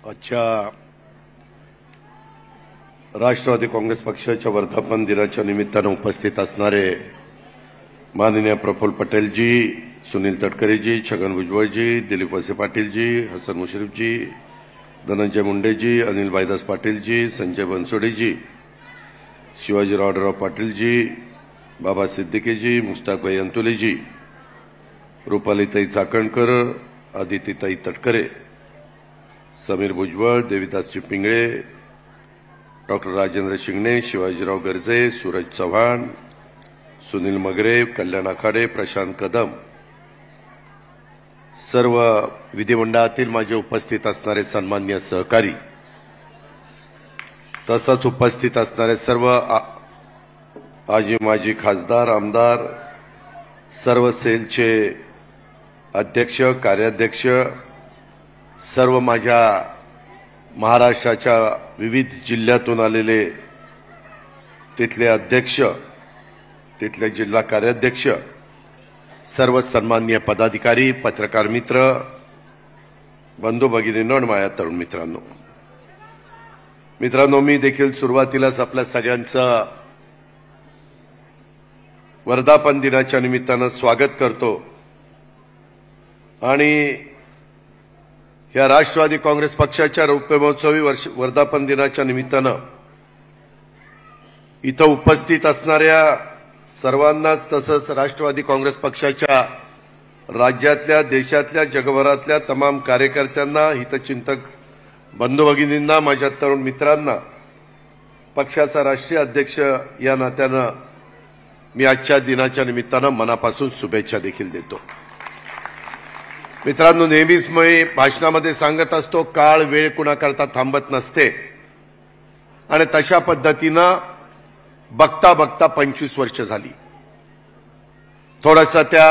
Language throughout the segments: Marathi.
आजच्या राष्ट्रवादी काँग्रेस पक्षाच्या वर्धापन दिनाच्या निमित्तानं उपस्थित असणारे माननीय प्रफुल्ल पटेलजी, सुनील तटकरेजी, छगन भुजबळजी, दिलीप वळसे पाटीलजी, हसन मुश्रीफजी, धनंजय मुंडेजी, अनिल भाईदास पाटीलजी, संजय बनसोडेजी, शिवाजीराव आढळराव पाटीलजी, बाबा सिद्दीकीजी, मुस्ताकभाई अंतुलेजी, रुपालीताई चाकणकर, आदितीताई तटकरे, समीर भुजबळ, देविदासजी पिंगळे, डॉक्टर राजेंद्र शिंगणे, शिवाजीराव गर्जे, सूरज चव्हाण, सुनील मगरे, कल्याण आखाडे, प्रशांत कदम, सर्व विधिमंडळातील माझे उपस्थित असणारे सन्माननीय सहकारी, तसंच उपस्थित असणारे सर्व आजी माजी खासदार, आमदार, सर्व सेलचे अध्यक्ष, कार्याध्यक्ष, सर्व माझ्या महाराष्ट्राच्या विविध जिल्ह्यातून आलेले तिथले अध्यक्ष, तिथले जिल्हा कार्याध्यक्ष, सर्व सन्माननीय पदाधिकारी, पत्रकार मित्र, बंधू भगिनींनो आणि माझ्या तरुण मित्रांनो, मी देखील सुरुवातीलाच आपल्या सगळ्यांचं वर्धापन दिनाच्या निमित्तानं स्वागत करतो आणि या राष्ट्रवादी काँग्रेस पक्षाच्या रौप्य महोत्सवी वर्धापन दिनाच्या निमित्तानं इथं उपस्थित असणाऱ्या सर्वांनाच, तसंच राष्ट्रवादी काँग्रेस पक्षाच्या राज्यातल्या, देशातल्या, जगभरातल्या तमाम कार्यकर्त्यांना, हितचिंतक बंधू भगिनींना, माझ्या तरुण मित्रांना, पक्षाचा राष्ट्रीय अध्यक्ष या नात्यानं मी आजच्या दिनाच्या निमित्तानं मनापासून शुभेच्छा देखील देतो। मित्रांनो, नेहमीच मी भाषणामध्ये सांगत असतो, काळ वेळ कुणाकरता थांबत नसते आणि तशा पद्धतीनं बघता बघता 25 वर्ष झाली। थोडासा त्या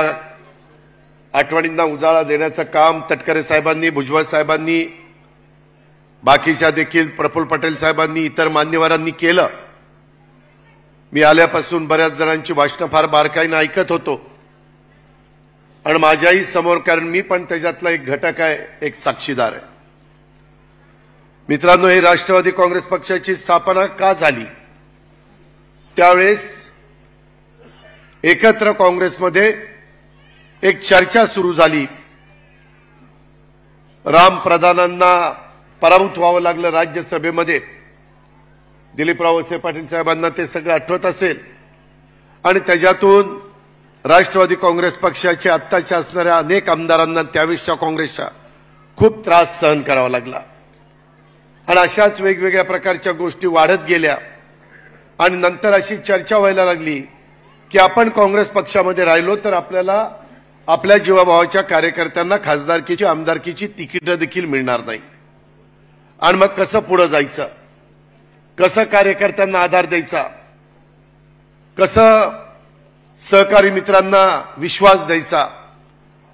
आठवणींना उजाळा देण्याचं काम तटकरे साहेबांनी, भुजबळ साहेबांनी, बाकीच्या देखील प्रफुल्ल पटेल साहेबांनी, इतर मान्यवरांनी केलं। मी आल्यापासून बऱ्याच जणांची भाषणं फार बारकाईनं ऐकत होतो आणि माझ्याही समोर, कारण मी पण त्याच्यातला एक घटक आहे, एक साक्षीदार आहे। मित्रांनो, ही राष्ट्रवादी काँग्रेस पक्षाची स्थापना का झाली? त्यावेळेस एकत्र काँग्रेसमध्ये एक चर्चा सुरू झाली। राम प्रधानांना पराभूत व्हावं लागलं राज्यसभेमध्ये, दिलीपराव वळसे पाटील साहेबांना ते सगळं आठवत असेल, आणि त्याच्यातून राष्ट्रवादी काँग्रेस पक्षाचे आत्ताच्या असणाऱ्या अनेक आमदारांना त्यावेळेसच्या काँग्रेसच्या खूप त्रास सहन करावा लागला आणि अशाच वेगवेगळ्या प्रकारच्या गोष्टी वाढत गेल्या आणि नंतर अशी चर्चा व्हायला लागली की आपण काँग्रेस पक्षामध्ये राहिलो तर आपल्याला आपल्या जीवाभावाच्या कार्यकर्त्यांना खासदारकीची, आमदारकीची तिकीटं देखील मिळणार नाही आणि मग कसं पुढे जायचं, कसं कार्यकर्त्यांना आधार द्यायचा, कसं सहकारी मित्रांना विश्वास द्यायचा,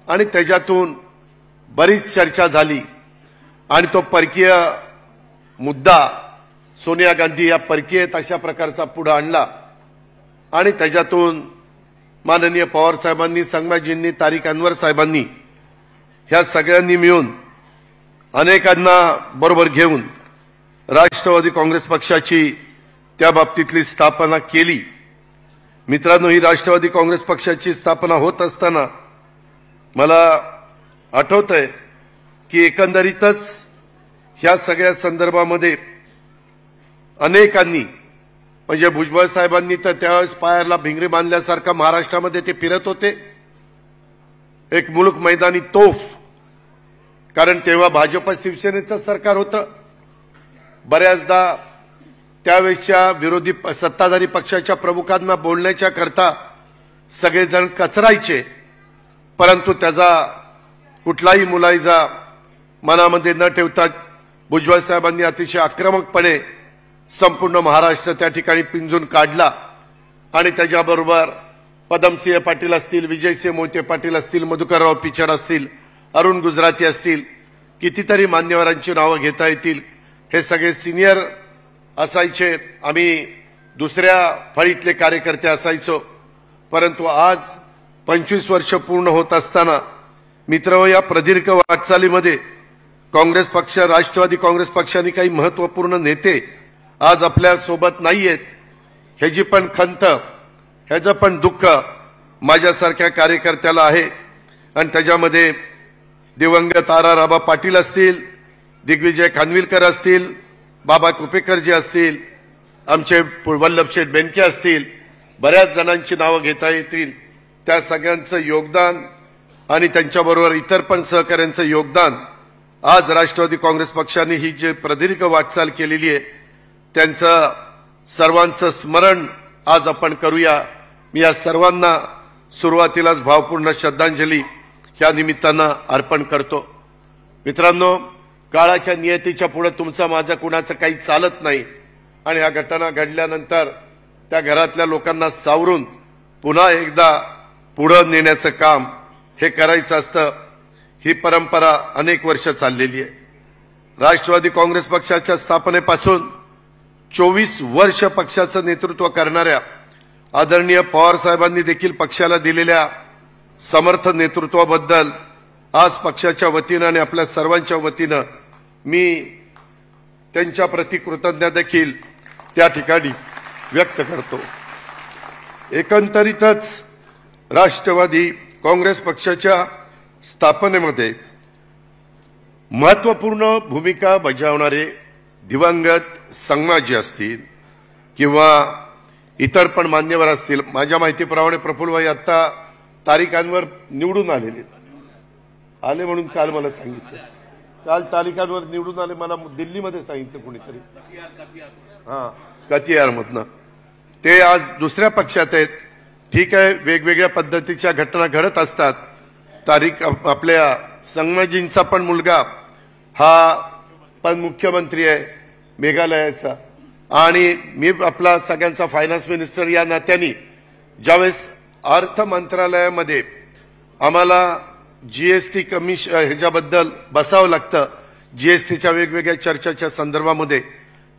आणि त्याच्यातून बरीच चर्चा झाली आणि तो परकीय मुद्दा सोनिया गांधी या परकीय अशा प्रकारचा पुढे आणला आणि त्याच्यातून माननीय पवार साहेबांनी, संगमाजींनी, तारिक अनवर साहेबांनी, ह्या सगळ्यांनी मिळून अनेकांना बरोबर घेऊन राष्ट्रवादी काँग्रेस पक्षाची त्या बाबतीतली स्थापना केली। मित्रांनो, ही राष्ट्रवादी काँग्रेस पक्षाची स्थापना होत असताना मला आठवतंय की एकंदरीतच ह्या सगळ्या संदर्भामध्ये अनेकांनी, म्हणजे भुजबळ साहेबांनी तर त्यावेळेस पायाला भिंगरी बांधल्यासारखा महाराष्ट्रामध्ये ते फिरत होते, एक मुलूक मैदानी तोफ, कारण तेव्हा भाजप शिवसेनेचं सरकार होतं। बऱ्याचदा त्यावेळेसच्या विरोधी सत्ताधारी पक्षाच्या प्रमुखांना बोलण्याच्या करता सगळेजण कचरायचे, परंतु त्याचा कुठलाही मुलायजा मनामध्ये न ठेवता भुजबळ साहेबांनी अतिशय आक्रमकपणे संपूर्ण महाराष्ट्र त्या ठिकाणी पिंजून काढला आणि त्याच्याबरोबर पदमसिंह पाटील असतील, विजयसिंह मोहिते पाटील असतील, मधुकरराव पिचड असतील, अरुण गुजराती असतील, कितीतरी मान्यवरांची नावं घेता येतील, हे सगळे सिनियर असायचे, आम्ही दुसऱ्या फळीतले कार्यकर्ते असायचो। परंतु आज 25 वर्ष पूर्ण होत असताना मित्र, या प्रदीर्घ वाटचालीमध्ये काँग्रेस पक्ष, राष्ट्रवादी काँग्रेस पक्षाने काही महत्वपूर्ण नेते आज आपल्या सोबत नाहीयेत, ह्याची पण खंत, ह्याचं पण दुःख माझ्यासारख्या कार्यकर्त्याला आहे। आणि त्याच्यामध्ये दिवंगत आराराबा पाटील असतील, दिग्विजय खानविलकर असतील, बाबा कुपेकरजी असतील, आमचे वल्लभशेठ बेनके असतील, बऱ्याच जणांची नावं घेता येतील। त्या सगळ्यांचं योगदान आणि त्यांच्याबरोबर इतर पण सहकाऱ्यांचं योगदान आज राष्ट्रवादी काँग्रेस पक्षाने ही जी प्रदीर्घ वाटचाल केलेली आहे त्यांचं सर्वांचं स्मरण आज आपण करूया। मी या सर्वांना सुरुवातीलाच भावपूर्ण श्रद्धांजली ह्या निमित्तानं अर्पण करतो। मित्रांनो, काळाच्या नियतीच्या पुढे तुमचा माझा कुणाचं काही चालत नाही आणि ह्या घटना घडल्यानंतर त्या घरातल्या लोकांना सावरून पुन्हा एकदा पुढे नेण्याचं काम हे करायचं असतं। ही परंपरा अनेक वर्ष चाललेली आहे। राष्ट्रवादी काँग्रेस पक्षाच्या स्थापनेपासून 24 वर्ष पक्षाचं नेतृत्व करणाऱ्या आदरणीय पवार साहेबांनी देखील पक्षाला दिलेल्या समर्थ नेतृत्वाबद्दल आज पक्षाच्या वतीनं आणि आपल्या सर्वांच्या वतीनं मी त्यांच्या प्रति कृतज्ञता देखील त्या ठिकाणी व्यक्त करतो। एकंदरीतच राष्ट्रवादी काँग्रेस पक्षाच्या स्थापनेमध्ये महत्वपूर्ण भूमिका बजावणारे दिवंगत संगमाजी असतील किंवा इतर पण मान्यवर असतील। माझ्या माहितीप्रमाणे प्रफुल्लभाई आता तारीखांवर निवडून आले म्हणून काल मला सांगितलं, काल तारीखांवर निवडून आले मला दिल्लीमध्ये सांगितलं कोणीतरी, कतियारमधनं। ते आज दुसऱ्या पक्षात आहेत। ठीक आहे, वेगवेगळ्या पद्धतीच्या घटना घडत असतात। तारीख आपल्या संगमाजींचा पण मुलगा हा पण मुख्यमंत्री आहे मेघालयाचा आणि मी आपला सगळ्यांचा फायनान्स मिनिस्टर या नात्याने ज्यावेळेस अर्थ मंत्रालयामध्ये आम्हाला जीएसटी कमिशन ह्याच्याबद्दल बसावं लागतं, जीएसटीच्या वेगवेगळ्या चर्चाच्या संदर्भामध्ये,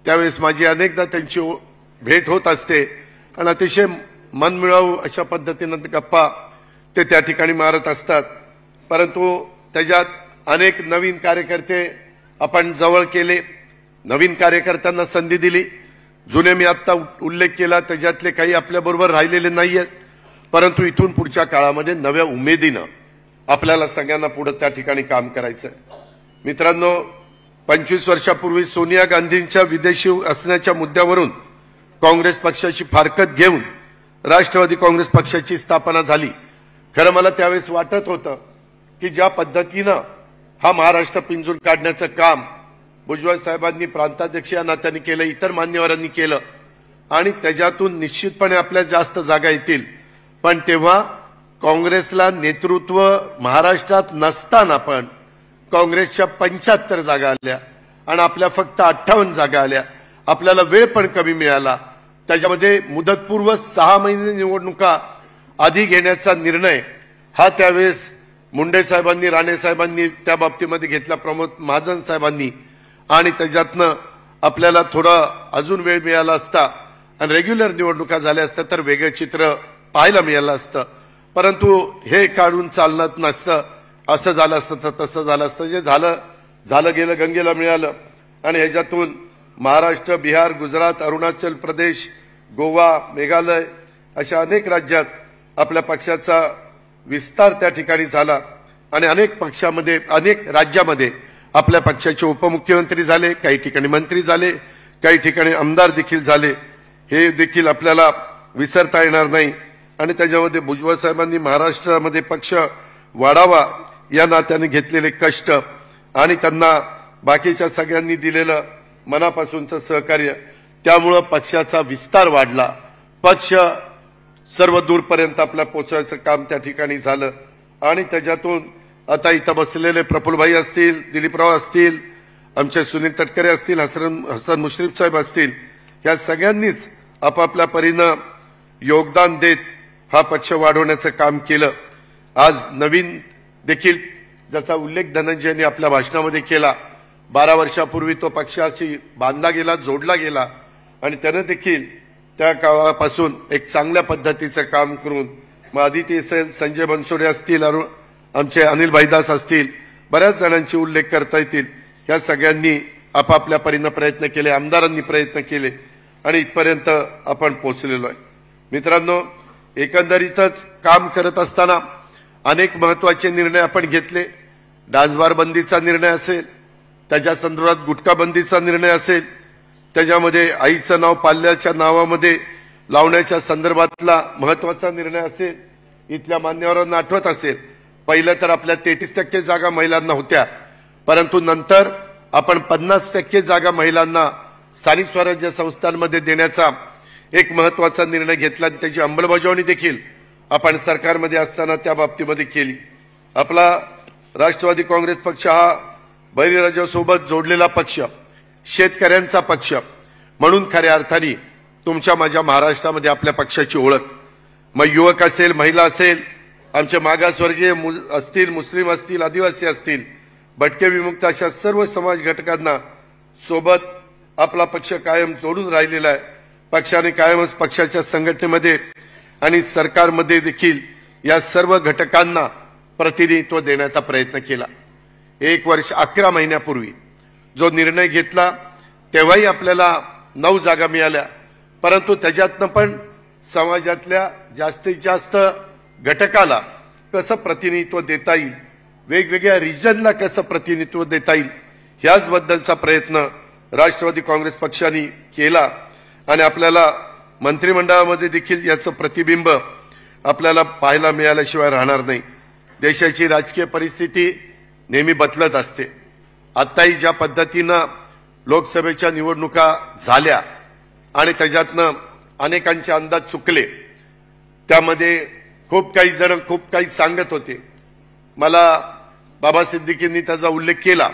त्यावेळेस माझी अनेकदा त्यांची भेट होत असते आणि अतिशय मनमिळावू अशा पद्धतीनं गप्पा ते त्या ठिकाणी मारत असतात। परंतु त्याच्यात अनेक नवीन कार्यकर्ते आपण जवळ केले, नवीन कार्यकर्त्यांना संधी दिली। जुने मी आता उल्लेख केला त्याच्यातले काही आपल्याबरोबर राहिलेले नाहीयेत, परंतु इथून पुढच्या काळामध्ये नव्या उमेदीनं आपल्याला सगळ्यांना पुढे त्या ठिकाणी काम करायचं आहे। मित्रांनो, 25 वर्षापूर्वी सोनिया गांधींच्या विदेशी असण्याच्या मुद्द्यावरून काँग्रेस पक्षाची फारकत घेऊन राष्ट्रवादी काँग्रेस पक्षाची स्थापना झाली। खरं मला त्यावेळेस वाटत होतं की ज्या पद्धतीनं हा महाराष्ट्र पिंजून काढण्याचं काम भुजबळ साहेबांनी प्रांताध्यक्ष या नात्याने केलं, इतर मान्यवरांनी केलं आणि त्याच्यातून निश्चितपणे आपल्या जास्त जागा येतील, पण तेव्हा काँग्रेसला नेतृत्व महाराष्ट्रात नसताना पण काँग्रेसच्या 75 जागा आल्या आणि आपल्या फक्त 58 जागा आल्या। आपल्याला वेळ पण कमी मिळाला। त्याच्यामध्ये मुदतपूर्व 6 महिने निवडणुका आधी घेण्याचा निर्णय हा त्यावेळेस मुंडे साहेबांनी, राणे साहेबांनी त्या बाबतीमध्ये घेतला, प्रमोद महाजन साहेबांनी, आणि त्याच्यातनं आपल्याला थोडा अजून वेळ मिळाला असता आणि रेग्युलर निवडणुका झाल्या असत्या तर वेगळं चित्र पाहायला मिळालं असतं। परंतु हे काढून चालत नसतं, असं झालं असतं तर तसं झालं असतं। जे झालं गेलं गंगेला मिळालं आणि ह्याच्यातून महाराष्ट्र, बिहार, गुजरात, अरुणाचल प्रदेश, गोवा, मेघालय अशा अनेक राज्यात आपल्या पक्षाचा विस्तार त्या ठिकाणी झाला आणि अनेक राज्यामध्ये आपल्या पक्षाचे उपमुख्यमंत्री झाले, काही ठिकाणी मंत्री झाले, काही ठिकाणी आमदार देखील झाले। हे देखील आपल्याला विसरता येणार नाही आणि त्याच्यामध्ये भुजबळ साहेबांनी महाराष्ट्रामध्ये पक्ष वाढावा या नात्याने घेतलेले कष्ट आणि त्यांना बाकीच्या सगळ्यांनी दिलेलं मनापासूनचं सहकार्य, त्यामुळे पक्षाचा विस्तार वाढला। पक्ष सर्व दूरपर्यंत आपल्या पोहोचवायचं काम त्या ठिकाणी झालं आणि त्याच्यातून आता इथं बसलेले प्रफुल्लभाई असतील, दिलीपराव असतील, आमचे सुनील तटकरे असतील, हसन मुश्रीफ साहेब असतील, या सगळ्यांनीच आपापल्या परीनं योगदान देत हा पक्ष वाढवण्याचं काम केलं। आज नवीन देखील ज्याचा उल्लेख धनंजयने आपल्या भाषणामध्ये केला, 12 वर्षापूर्वी तो पक्षाशी बांधला गेला, जोडला गेला आणि त्यानं देखील त्या काळापासून एक चांगल्या पद्धतीचं काम करून मग आदिती असेल, संजय बनसोडे असतील, आमचे अनिल भाईदास असतील, बऱ्याच जणांची उल्लेख करता येतील, या सगळ्यांनी आपापल्या परीने प्रयत्न केले, आमदारांनी प्रयत्न केले आणि इथपर्यंत आपण पोहोचलेलो आहे। मित्रांनो, एकंदरीतच काम करत असताना अनेक महत्त्वाचे निर्णय आपण घेतले। डान्सबार बंदीचा निर्णय असेल, त्याच्या संदर्भात गुटखा बंदीचा निर्णय असेल, त्याच्यामध्ये आईचं नाव पाल्याच्या नावामध्ये लावण्याच्या संदर्भातला महत्त्वाचा निर्णय असेल। इथल्या मान्यवरांना आठवत असेल, पहिलं तर आपल्या 33% जागा महिलांना होत्या, परंतु नंतर आपण 50% जागा महिलांना स्थानिक स्वराज्य संस्थांमध्ये देण्याचा एक महत्त्वाचा निर्णय घेतला आणि त्याची अंमलबजावणी देखील आपण सरकारमध्ये असताना त्या बाबतीमध्ये केली। आपला राष्ट्रवादी काँग्रेस पक्ष हा बळीराजासोबत जोडलेला पक्ष, शेतकऱ्यांचा पक्ष म्हणून खऱ्या अर्थाने तुमच्या माझ्या महाराष्ट्रामध्ये आपल्या पक्षाची ओळख, मग युवक असेल, महिला असेल, आमचे मागासवर्गीय असतील, मुस्लिम असतील, आदिवासी असतील, भटके विमुक्त अशा सर्व समाज घटकांना सोबत आपला पक्ष कायम जोडून राहिलेला आहे। पक्षाने कायमच पक्षाच्या संघटनेमध्ये आणि सरकारमध्ये देखील या सर्व घटकांना प्रतिनिधित्व देण्याचा प्रयत्न केला। 1 वर्ष 11 महिन्यापूर्वी जो निर्णय घेतला तेव्हाही आपल्याला 9 जागा मिळाल्या, परंतु त्याच्यातनं पण समाजातल्या जास्तीत जास्त घटकाला कसं प्रतिनिधित्व देता येईल, वेगवेगळ्या रिजनला कसं प्रतिनिधित्व देता येईल, ह्याचबद्दलचा प्रयत्न राष्ट्रवादी काँग्रेस पक्षाने केला आणि आपल्याला मंत्रिमंडळामध्ये देखील याचं प्रतिबिंब आपल्याला पाहायला मिळाल्याशिवाय राहणार नाही। देशाची राजकीय परिस्थिती नेहमी बदलत असते। आताही ज्या पद्धतीनं लोकसभेच्या निवडणुका झाल्या आणि त्याच्यातनं अनेकांचे अंदाज चुकले, त्यामध्ये खूप काही जण खूप काही सांगत होते। मला बाबा सिद्दीकींनी त्याचा उल्लेख केला।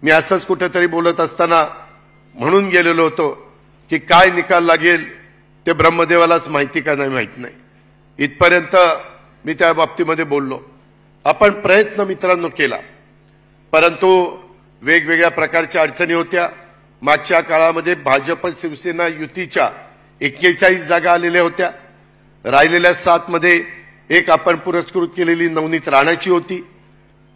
मी असंच कुठेतरी बोलत असताना म्हणून गेलेलो होतो की काय निकाल लागेल ते ब्रह्मदेवालाच माहिती का नाही माहित नाही, इथपर्यंत मी त्या बाबतीमध्ये बोललो। आपण प्रयत्न मित्रांनो केला, परंतु वेगवेगळ्या प्रकारच्या अडचणी होत्या। मागच्या काळामध्ये भाजप शिवसेना युतीच्या 41 जागा आलेल्या होत्या, राहिलेल्या 7 मध्ये एक आपण पुरस्कृत केलेली नवनीत राणाची होती,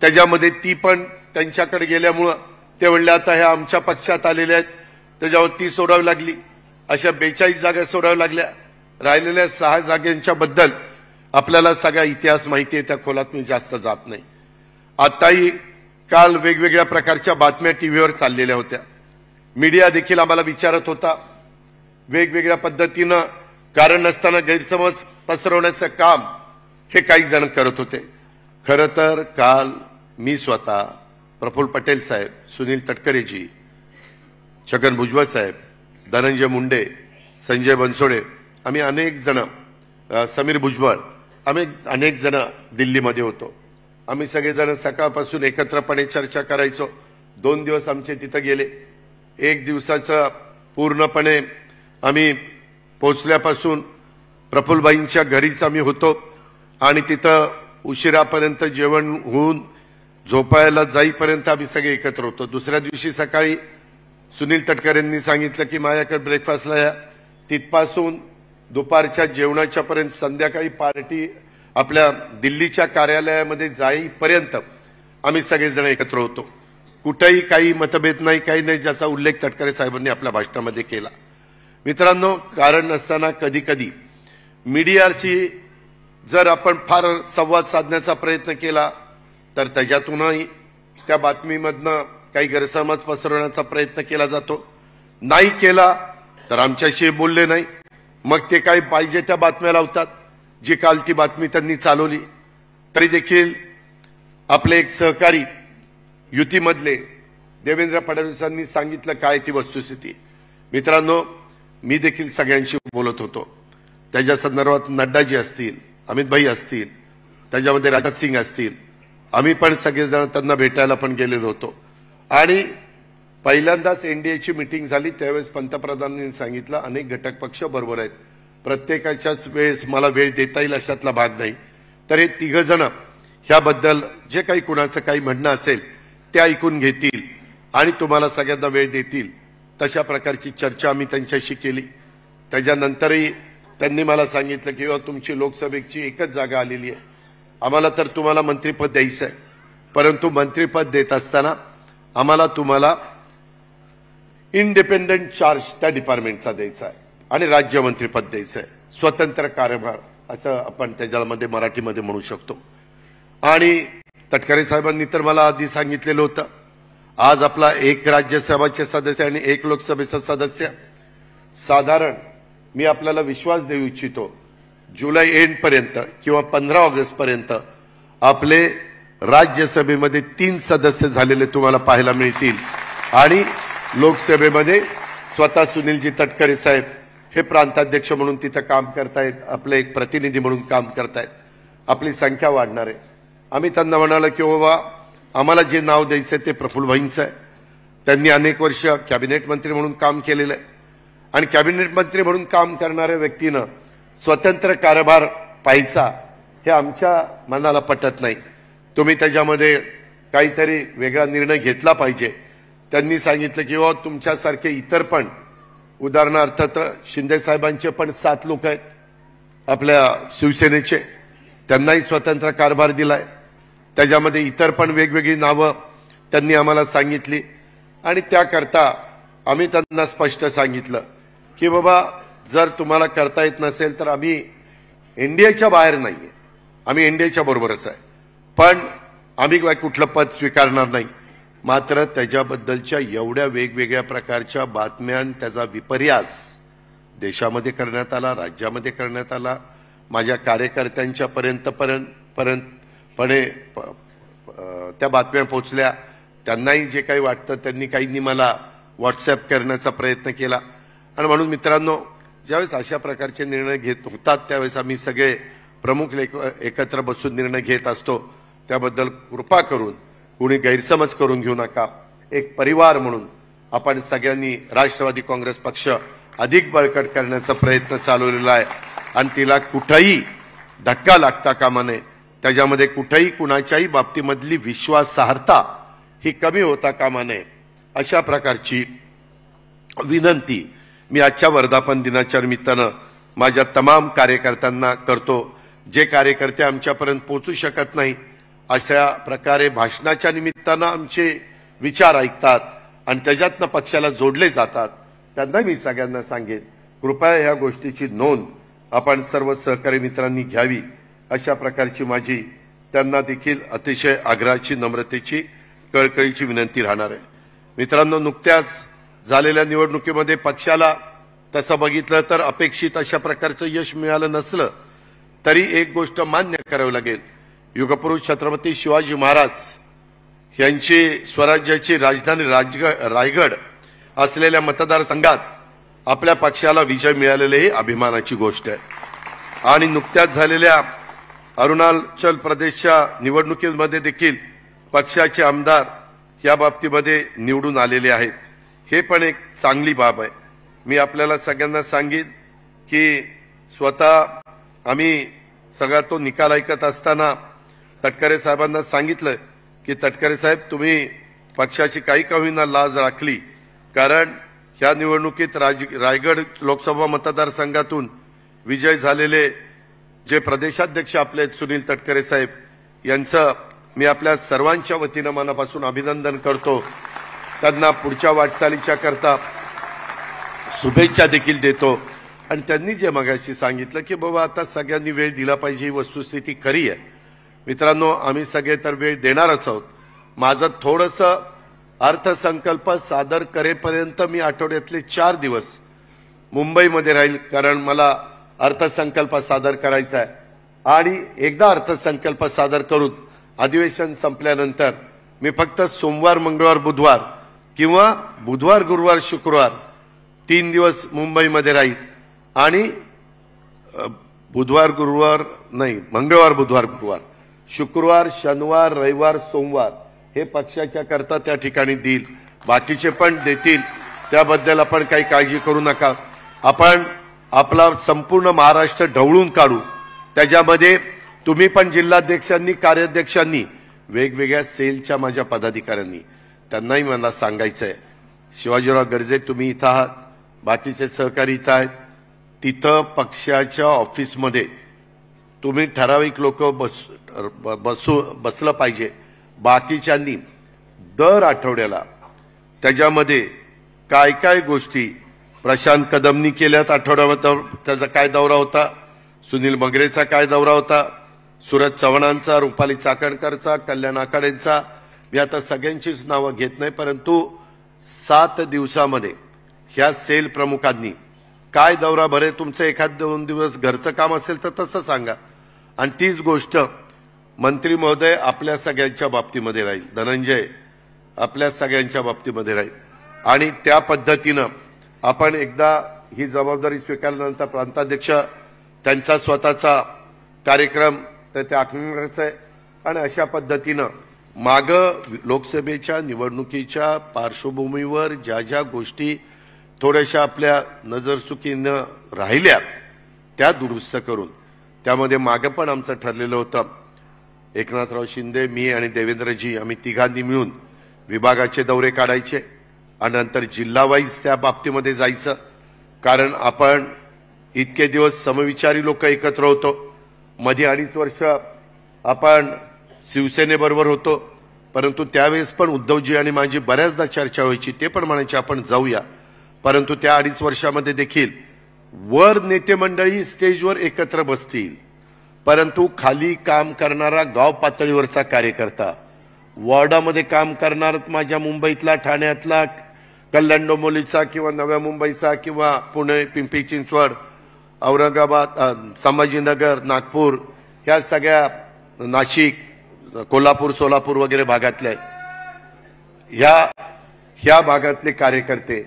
त्याच्यामध्ये ती पण त्यांच्याकडे गेल्यामुळं ते म्हणले आता हे आमच्या पक्षात आलेले आहेत, त्याच्यावर ती सोडावी लागली। अशा 42 जागा सोडाव्या लागल्या। राहिलेल्या 6 जागांच्या बद्दल आपल्याला सगळा इतिहास माहिती आहे, त्या खोलात मी जास्त जात नाही। आताही काल वेगवेगळ्या प्रकारच्या बातम्या टीव्हीवर चाललेल्या होत्या, मीडिया देखील आम्हाला विचारत होता, वेगवेगळ्या पद्धतीनं कारण नसताना गैरसमज पसरवण्याचं काम हे काही जण करत होते। खरं तर काल मी स्वतः, प्रफुल्ल पटेल साहेब, सुनील तटकरेजी, छगन भुजबळ साहेब, धनंजय मुंडे, संजय बनसोडे, आम्ही अनेक जण, समीर भुजबळ, आम्ही अनेक जण दिल्लीमध्ये होतो। आम्ही सगळेजण सकाळपासून एकत्रपणे चर्चा करायचो। 2 दिवस आमचे तिथं गेले। 1 दिवसाचं पूर्णपणे आम्ही पोहोचल्यापासून प्रफुल्लबाईंच्या घरीच आम्ही होतो आणि तिथं उशिरापर्यंत जेवण होऊन झोपायला जाईपर्यंत आम्ही सगळे एकत्र होतो। दुसऱ्या दिवशी सकाळी सुनील तटकरेंनी सांगितलं की माझ्याकडे ब्रेकफास्टला या, तिथपासून दुपारच्या जेवणाच्या पर्यंत संध्याकाळी पार्टी आपल्या दिल्लीच्या कार्यालयामध्ये जाईपर्यंत आम्ही सगळेजण एकत्र होतो। कुठेही काही मतभेद नाही, काही नाही, ज्याचा उल्लेख तटकरे साहेबांनी आपल्या भाषणामध्ये केला। मित्रांनो, कारण नसताना कधी कधी मीडियाची जर आपण फार संवाद साधण्याचा प्रयत्न केला तर त्याच्यातूनही त्या बातमीमधनं काही गैरसमज पसरवण्याचा प्रयत्न केला जातो। नाही केला तर आमच्याशी बोलले नाही, मग ते काही पाहिजे त्या बातम्या लावतात। जी काल ती बातमी त्यांनी चालवली तरी देखील आपले एक सहकारी युतीमधले देवेंद्र फडणवीसांनी सांगितलं काय ती वस्तुस्थिती। मित्रांनो, मी देखील सगळ्यांशी बोलत होतो। त्याच्या संदर्भात नड्डाजी असतील, अमित भाई असतील, त्याच्यामध्ये राजनाथ सिंग असतील, आम्ही पण सगळेजण त्यांना भेटायला पण गेलेलो होतो। आणि पहिल्यांदाच एनडीएची मीटिंग झाली त्यावेळेस पंतप्रधानांनी सांगितलं अनेक घटक पक्ष बरोबर आहेत, प्रत्येकाच्याच वेळेस मला वेळ देता येईल अशातला भाग नाही, तर हे 3 जण ह्याबद्दल जे काही कुणाचं काही म्हणणं असेल ते ऐकून घेतील आणि तुम्हाला सगळ्यांना वेळ देतील, तशा प्रकारची चर्चा आम्ही त्यांच्याशी केली। त्याच्यानंतरही त्यांनी मला सांगितलं की तुमची लोकसभेची एकच जागा आलेली आहे, आम्हाला तर तुम्हाला मंत्रिपद द्यायचं आहे, परंतु मंत्रिपद देत असताना आम्हाला तुम्हाला इंडिपेंडंट चार्ज त्या डिपार्टमेंटचा द्यायचा आहे आणि राज्यमंत्रीपद द्यायचं आहे, स्वतंत्र कारभार असं आपण त्याच्यामध्ये मराठीमध्ये म्हणू शकतो. आणि तटकरे साहेबांनी तर मला आधी सांगितलेलं होतं, आज आपला एक राज्यसभाचे सदस्य आणि एक लोकसभेचा सदस्य, साधारण मी आपल्याला विश्वास देऊ इच्छितो जुलै एंड पर्यंत किंवा 15 ऑगस्ट पर्यंत आपले राज्यसभेमध्ये 3 सदस्य झालेले तुम्हाला पाहायला मिळतील आणि लोकसभेमध्ये स्वतः सुनीलजी तटकरे साहेब हे प्रांताध्यक्ष म्हणून तिथं काम करतायत, आपले एक प्रतिनिधी म्हणून काम करतायत. आपली संख्या वाढणार आहे. आम्ही त्यांना म्हणालो की बाबा आम्हाला जे नाव द्यायचं ते प्रफुल्लभाईंचं आहे. त्यांनी अनेक वर्ष कॅबिनेट मंत्री म्हणून काम केलेलं आहे आणि कॅबिनेट मंत्री म्हणून काम करणाऱ्या व्यक्तीनं स्वतंत्र कारभार पाहायचा हे आमच्या मनाला पटत नाही. तुम्ही त्याच्यामध्ये काहीतरी वेगळा निर्णय घेतला पाहिजे. त्यांनी सांगितलं की बाबा तुमच्यासारखे इतर पण, उदाहरणार्थ तर शिंदे साहेबांचे पण 7 लोक आहेत आपल्या शिवसेनेचे, त्यांनाही स्वतंत्र कारभार दिलाय. त्याच्यामध्ये इतर पण वेगवेगळी नावं त्यांनी आम्हाला सांगितली आणि त्याकरता आम्ही त्यांना स्पष्ट सांगितलं की बाबा जर तुम्हाला करता येत नसेल तर आम्ही एनडीएच्या बाहेर नाहीये, आम्ही एनडीएच्या बरोबरच आहे, पण आम्ही कुठलं पद स्वीकारणार नाही. मात्र त्याच्याबद्दलच्या एवढ्या वेगवेगळ्या प्रकारच्या बातम्या, त्याचा विपर्यास देशामध्ये करण्यात आला, राज्यामध्ये करण्यात आला, माझ्या कार्यकर्त्यांच्या पर्यंत त्या बातम्या पोहोचल्या. त्यांनाही जे काही वाटतं त्यांनी काहींनी मला व्हॉट्सअप करण्याचा प्रयत्न केला. आणि म्हणून मित्रांनो, ज्यावेळेस अशा प्रकारचे निर्णय घेत होतात त्यावेळेस आम्ही सगळे प्रमुख एकत्र बसून निर्णय घेत असतो. त्याबद्दल कृपा करून कुणी गैरसमज करून घेऊ नका. एक परिवार म्हणून आपण सगळ्यांनी राष्ट्रवादी काँग्रेस पक्ष अधिक बळकट करण्याचा प्रयत्न चालवलेला आहे आणि तिला कुठेही धक्का लागता कामा नये. त्याच्यामध्ये कुठेही कुणाच्याही बाबतीमधली विश्वासार्हता ही कमी होता कामा नये, अशा प्रकारची विनंती मी आजच्या वर्धापन दिनाच्या निमित्तानं माझ्या तमाम कार्यकर्त्यांना करतो. जे कार्यकर्ते आमच्यापर्यंत पोहोचू शकत नाही, अशा प्रकारे भाषणाच्या निमित्तानं आमचे विचार ऐकतात आणि त्याच्यातनं पक्षाला जोडले जातात, त्यांना मी सगळ्यांना सांगेन, कृपया या गोष्टीची नोंद आपण सर्व सहकारी मित्रांनी घ्यावी. अशा प्रकारची माझी त्यांना देखील अतिशय आग्रहाची, नम्रतेची, कळकळीची विनंती राहणार आहे. मित्रांनो, नुकत्याच झालेल्या निवडणुकीमध्ये पक्षाला तसं बघितलं तर अपेक्षित अशा प्रकारचं यश मिळालं नसलं तरी एक गोष्ट मान्य करावी लागेल, युगपुरुष छत्रपती शिवाजी महाराज यांची स्वराज्याची राजधानी रायगड असलेल्या मतदारसंघात आपल्या पक्षाला विजय मिळालेली ही अभिमानाची गोष्ट आहे. आणि नुकत्याच झालेल्या अरुणाचल प्रदेशच्या निवडणुकीमध्ये देखील पक्षाचे आमदार या बाबतीमध्ये निवडून आलेले आहेत. हे पण एक चांगली बाब आहे. मी आपल्याला सगळ्यांना सांगेन की स्वतः आम्ही सगळा तो निकाल ऐकत असताना तटकरे साहेबांना सांगितलं की तटकरे साहेब, तुम्ही पक्षाची काही का होईना लाज राखली, कारण ह्या निवडणुकीत रायगड लोकसभा मतदारसंघातून विजय झालेले जे प्रदेशाध्यक्ष आपले सुनील तटकरे साहेब यांचं मी आपल्या सर्वांच्या वतीनं मनापासून अभिनंदन करतो. त्यांना पुढच्या वाटचालीच्या करता शुभेच्छा देखील देतो. आणि त्यांनी जे मगाशी सांगितलं की बाबा आता सगळ्यांनी वेळ दिला पाहिजे, ही वस्तुस्थिती खरी आहे. मित्रांनो, आम्ही सगळे तर वेळ देणारच आहोत. माझं थोडंसं अर्थसंकल्प सादर करेपर्यंत मी आठवड्यातले 4 दिवस मुंबईमध्ये राहील, कारण मला अर्थसंकल्प सादर करायचा आहे. आणि एकदा अर्थसंकल्प सादर करून अधिवेशन संपल्यानंतर मी फक्त सोमवार, मंगळवार, बुधवार किंवा बुधवार, गुरुवार, शुक्रवार 3 दिवस मुंबईमध्ये राहील आणि बुधवार, गुरुवार नाही, मंगळवार, बुधवार, गुरुवार, शुक्रवार, शनिवार, रविवार, सोमवार हे पक्षाच्या करता त्या ठिकाणी देईल. बाकीचे पण देतील, त्याबद्दल आपण काही काळजी करू नका. आपण आपला संपूर्ण महाराष्ट्र ढवळून काढू. त्याच्यामध्ये तुम्ही पण जिल्हाध्यक्षांनी, कार्याध्यक्षांनी, वेगवेगळ्या सेलच्या माझ्या पदाधिकाऱ्यांनी, त्यांनाही मला सांगायचं आहे, शिवाजीराव गर्जे तुम्ही इथं आहात, बाकीचे सहकारी इथं आहेत, तिथं पक्षाच्या ऑफिसमध्ये तुम्ही ठराविक लोक बसलं पाहिजे. बाकीच्यांनी दर आठवड्याला त्याच्यामध्ये काय काय गोष्टी प्रशांत कदमनी केल्यात, आठवड्यावर त्याचा काय दौरा होता, सुनील मगरेचा काय दौरा होता, सुरज चव्हाणांचा, रुपाली चाकणकरचा, कल्याण आखाडेंचा, मी आता सगळ्यांचीच नावं घेत नाही, परंतु 7 दिवसामध्ये ह्या सेल प्रमुखांनी काय दौरा भरे, तुमचं एखाद 2 दिवस घरचं काम असेल तर तसं सांगा. आणि तीच गोष्ट मंत्री महोदय आपल्या सगळ्यांच्या बाबतीमध्ये राहील, धनंजय आपल्या सगळ्यांच्या बाबतीमध्ये राहील. आणि त्या पद्धतीनं आपण एकदा ही जबाबदारी स्वीकारल्यानंतर प्रांताध्यक्ष त्यांचा स्वतःचा कार्यक्रम तर ते आखणारच आहे. आणि अशा पद्धतीनं माग लोकसभेच्या निवडणुकीच्या पार्श्वभूमीवर ज्या ज्या गोष्टी थोड्याशा आपल्या नजरचुकीनं राहिल्या त्या दुरुस्त करून, त्यामध्ये मागं पण आमचं ठरलेलं होतं, एकनाथराव शिंदे, मी आणि देवेंद्रजी आम्ही तिघांनी मिळून विभागाचे दौरे काढायचे आणि नंतर जिल्हावाईज त्या बाबतीमध्ये जायचं. कारण आपण इतके दिवस समविचारी लोक एकत्र होतो, मध्ये 2.5 वर्ष आपण शिवसेनेबरोबर होतो, परंतु त्यावेळेस पण उद्धवजी आणि माझी बऱ्याचदा चर्चा व्हायची, ते पण म्हणायचे आपण जाऊया. परंतु त्या 2.5 वर्षामध्ये देखील वर नेते मंडळी स्टेजवर एकत्र बसतील, परंतु खाली काम करणारा गाव पातळीवरचा कार्यकर्ता, वॉर्डामध्ये काम करणारा माझ्या मुंबईतला, ठाण्यातला, कल्याण डोंबिवलीचा किंवा नव्या मुंबईचा किंवा पुणे, पिंपरी चिंचवड, औरंगाबाद, संभाजीनगर, नागपूर, ह्या सगळ्या, नाशिक, कोल्हापूर, सोलापूर वगैरे भागातले ह्या भागातले कार्यकर्ते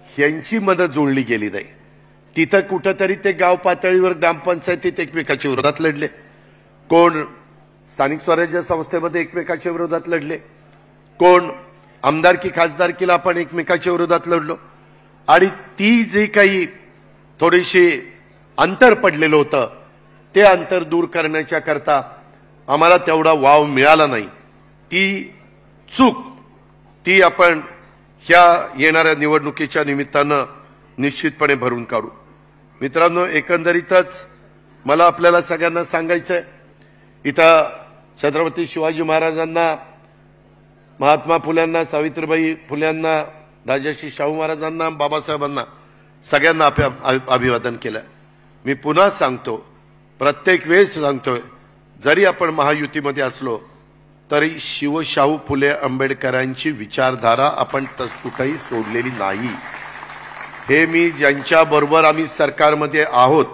यांची मदत जोडली गेली नाही. तिथं कुठंतरी ते गाव पातळीवर ग्रामपंचायतीत एकमेकाच्या विरोधात लढले, कोण स्थानिक स्वराज्य संस्थेमध्ये एकमेकाच्या विरोधात लढले, कोण आमदारकी खासदारकीला आपण एकमेकाच्या विरोधात लढलो. आणि ती जे काही थोडीशी अंतर पडलेलं होतं ते अंतर दूर करण्याच्या करता आम्हाला तेवढा वाव मिळाला नाही. ती चूक ती आपण ह्या येणाऱ्या निवडणुकीच्या निमित्तानं निश्चितपणे भरून काढू. मित्रांनो, एकंदरीतच मला आपल्याला सगळ्यांना सांगायचंय, इथं छत्रपती शिवाजी महाराजांना, महात्मा फुल्यांना, सावित्रीबाई फुल्यांना, राजर्षी शाहू महाराजांना, बाबासाहेबांना सगळ्यांना अभिवादन केलं. मी पुन्हा सांगतो, प्रत्येक वेळेस सांगतोय, जरी आपण महायुतीमध्ये असलो तरी शिवशाहू फुले आंबेडकरांची विचारधारा आपण कुठेही सोडलेली नाही. हे मी ज्यांच्याबरोबर आम्ही सरकारमध्ये आहोत